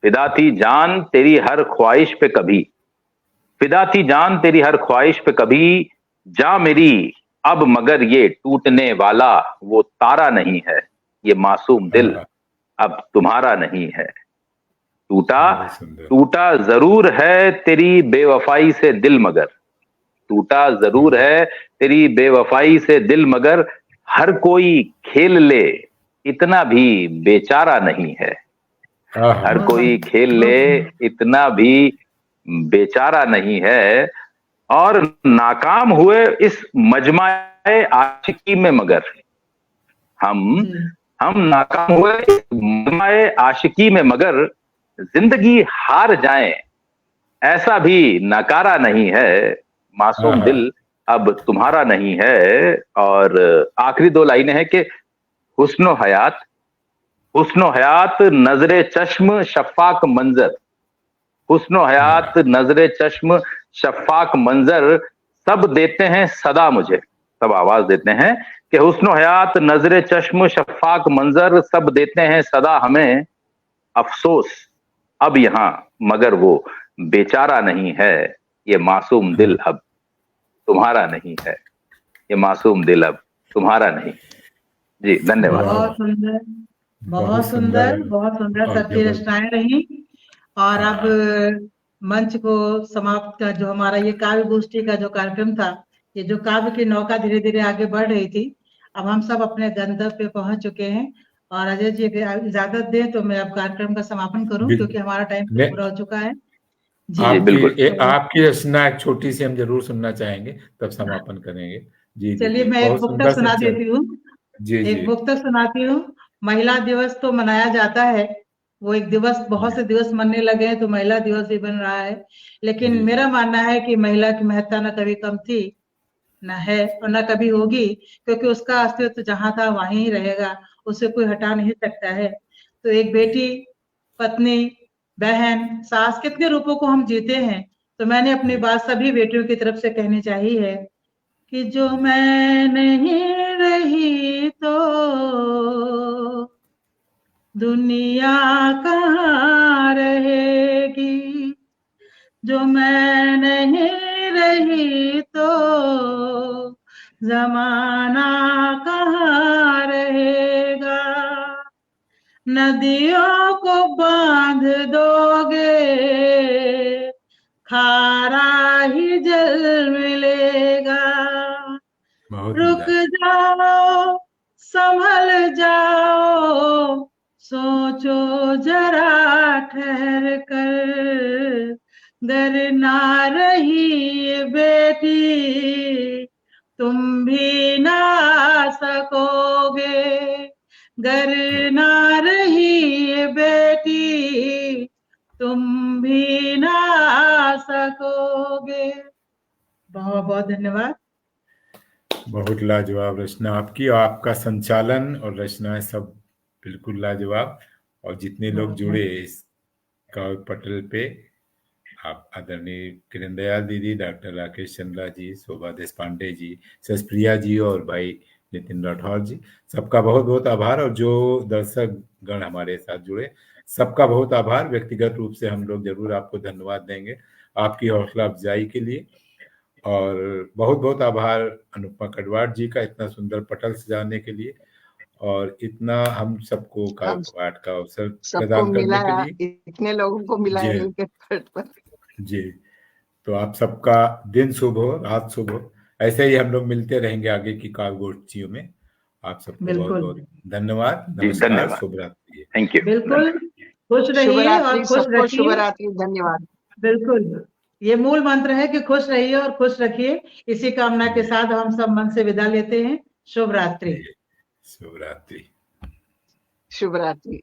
फिदा थी जान तेरी हर ख्वाहिश पे कभी, फिदा थी जान तेरी हर ख्वाहिश पे कभी, जा मेरी अब मगर ये टूटने वाला वो तारा नहीं है, ये मासूम दिल अब तुम्हारा नहीं है। टूटा जरूर है तेरी बेवफाई से दिल मगर, टूटा जरूर है तेरी बेवफाई से दिल मगर, हर कोई खेल ले इतना भी बेचारा नहीं है, हर कोई खेल ले इतना भी बेचारा नहीं है। और नाकाम हुए इस मजमाए आशिकी में मगर, हम नाकाम हुए इस मजमाए आशिकी में मगर, जिंदगी हार जाए ऐसा भी नकारा नहीं है, मासूम दिल अब तुम्हारा नहीं है। और आखिरी दो लाइनें हैं कि हुस्नो हयात नजरे चश्म शफाक मंजर, हुस्नो हयात नजरे चश्म शफाक मंजर, सब देते हैं सदा मुझे, सब आवाज देते हैं कि हुस्नो हयात नजरे चश्म शफाक मंजर, सब देते हैं सदा हमें, अफसोस अब यहां मगर वो बेचारा नहीं है, ये मासूम दिल अब तुम्हारा नहीं है, ये मासूम दिल अब तुम्हारा नहीं। जी धन्यवाद। बहुत सुंदर, बहुत सुंदर, बहुत सुंदर सबकी रचनाएं रही। और अब मंच को समाप्त का जो हमारा ये काव्य गोष्ठी का जो कार्यक्रम था, ये जो काव्य की नौका धीरे धीरे आगे बढ़ रही थी, अब हम सब अपने गंतव्य पे पहुंच चुके हैं। और अजय जी अगर इजाजत दें तो मैं अब कार्यक्रम का समापन करूं, क्योंकि हमारा टाइम पूरा हो चुका है। जी बिल्कुल। आपकी रचना एक छोटी सी हम जरूर सुनना चाहेंगे, तब समापन करेंगे। जी चलिए मैं एक मुक्तक सुना देती हूँ। एक मुक्तक सुनाती हूँ। महिला दिवस तो मनाया जाता है, वो एक दिवस, बहुत से दिवस मनने लगे हैं तो महिला दिवस भी बन रहा है, लेकिन मेरा मानना है कि महिला की महत्ता न कभी कम थी, न है और न कभी होगी, क्योंकि उसका अस्तित्व जहां था वहीं ही रहेगा, उसे कोई हटा नहीं सकता है। तो एक बेटी, पत्नी, बहन, सास, कितने रूपों को हम जीते हैं। तो मैंने अपनी बात सभी बेटियों की तरफ से कहनी चाहिए है कि जो मैं नहीं रही तो दुनिया कहाँ रहेगी, जो मैं नहीं रही तो जमाना कहाँ रहेगा। नदियों को बांध दोगे खारा ही जल मिलेगा, बहुत रुक जाओ, संभल जाओ, सोचो जरा ठहर कर, गर ना रही बेटी तुम भी ना सकोगे, गर ना रही बेटी तुम भी ना सकोगे। बहुत बहुत धन्यवाद। बहुत लाजवाब रचना आपकी, और आपका संचालन और रचनाएं सब बिल्कुल लाजवाब। और जितने लोग जुड़े इस काव्य पटल पे, आप आदरणीय किरण दयाल दीदी, डॉक्टर राकेश चंद्रा जी, शोभा देशपांडे जी, सस्प्रिया जी और भाई नितिन राठौर जी, सबका बहुत बहुत आभार। और जो दर्शक गण हमारे साथ जुड़े, सबका बहुत आभार। व्यक्तिगत रूप से हम लोग जरूर आपको धन्यवाद देंगे आपकी हौसला अफजाई के लिए। और बहुत बहुत आभार अनुपमा कटवाड़ जी का इतना सुंदर पटल सजाने के लिए, और इतना हम सबको काव्य पाठ का अवसर प्रदान करने के लिए। इतने लोगों को मिलाया जी। मिलकर पट पर। जी, तो आप सबका दिन शुभ हो, रात शुभ हो। ऐसे ही हम लोग मिलते रहेंगे आगे की काव्य गोष्ठियों में। आप सबको बहुत बिल्कुल। बहुत धन्यवाद, जी, नमस्कार, धन्यवाद। शुभ रात्रि। Thank you. बिल्कुल, खुश रहिए और शुभरात्रि, खुश सबको रखिए। शुभरात्रि, धन्यवाद। बिल्कुल, ये मूल मंत्र है कि खुश रहिए और खुश रखिए। इसी कामना के साथ हम सब मन से विदा लेते हैं। शुभ रात्रि। शुभ रात्रि। शुभरात्रि।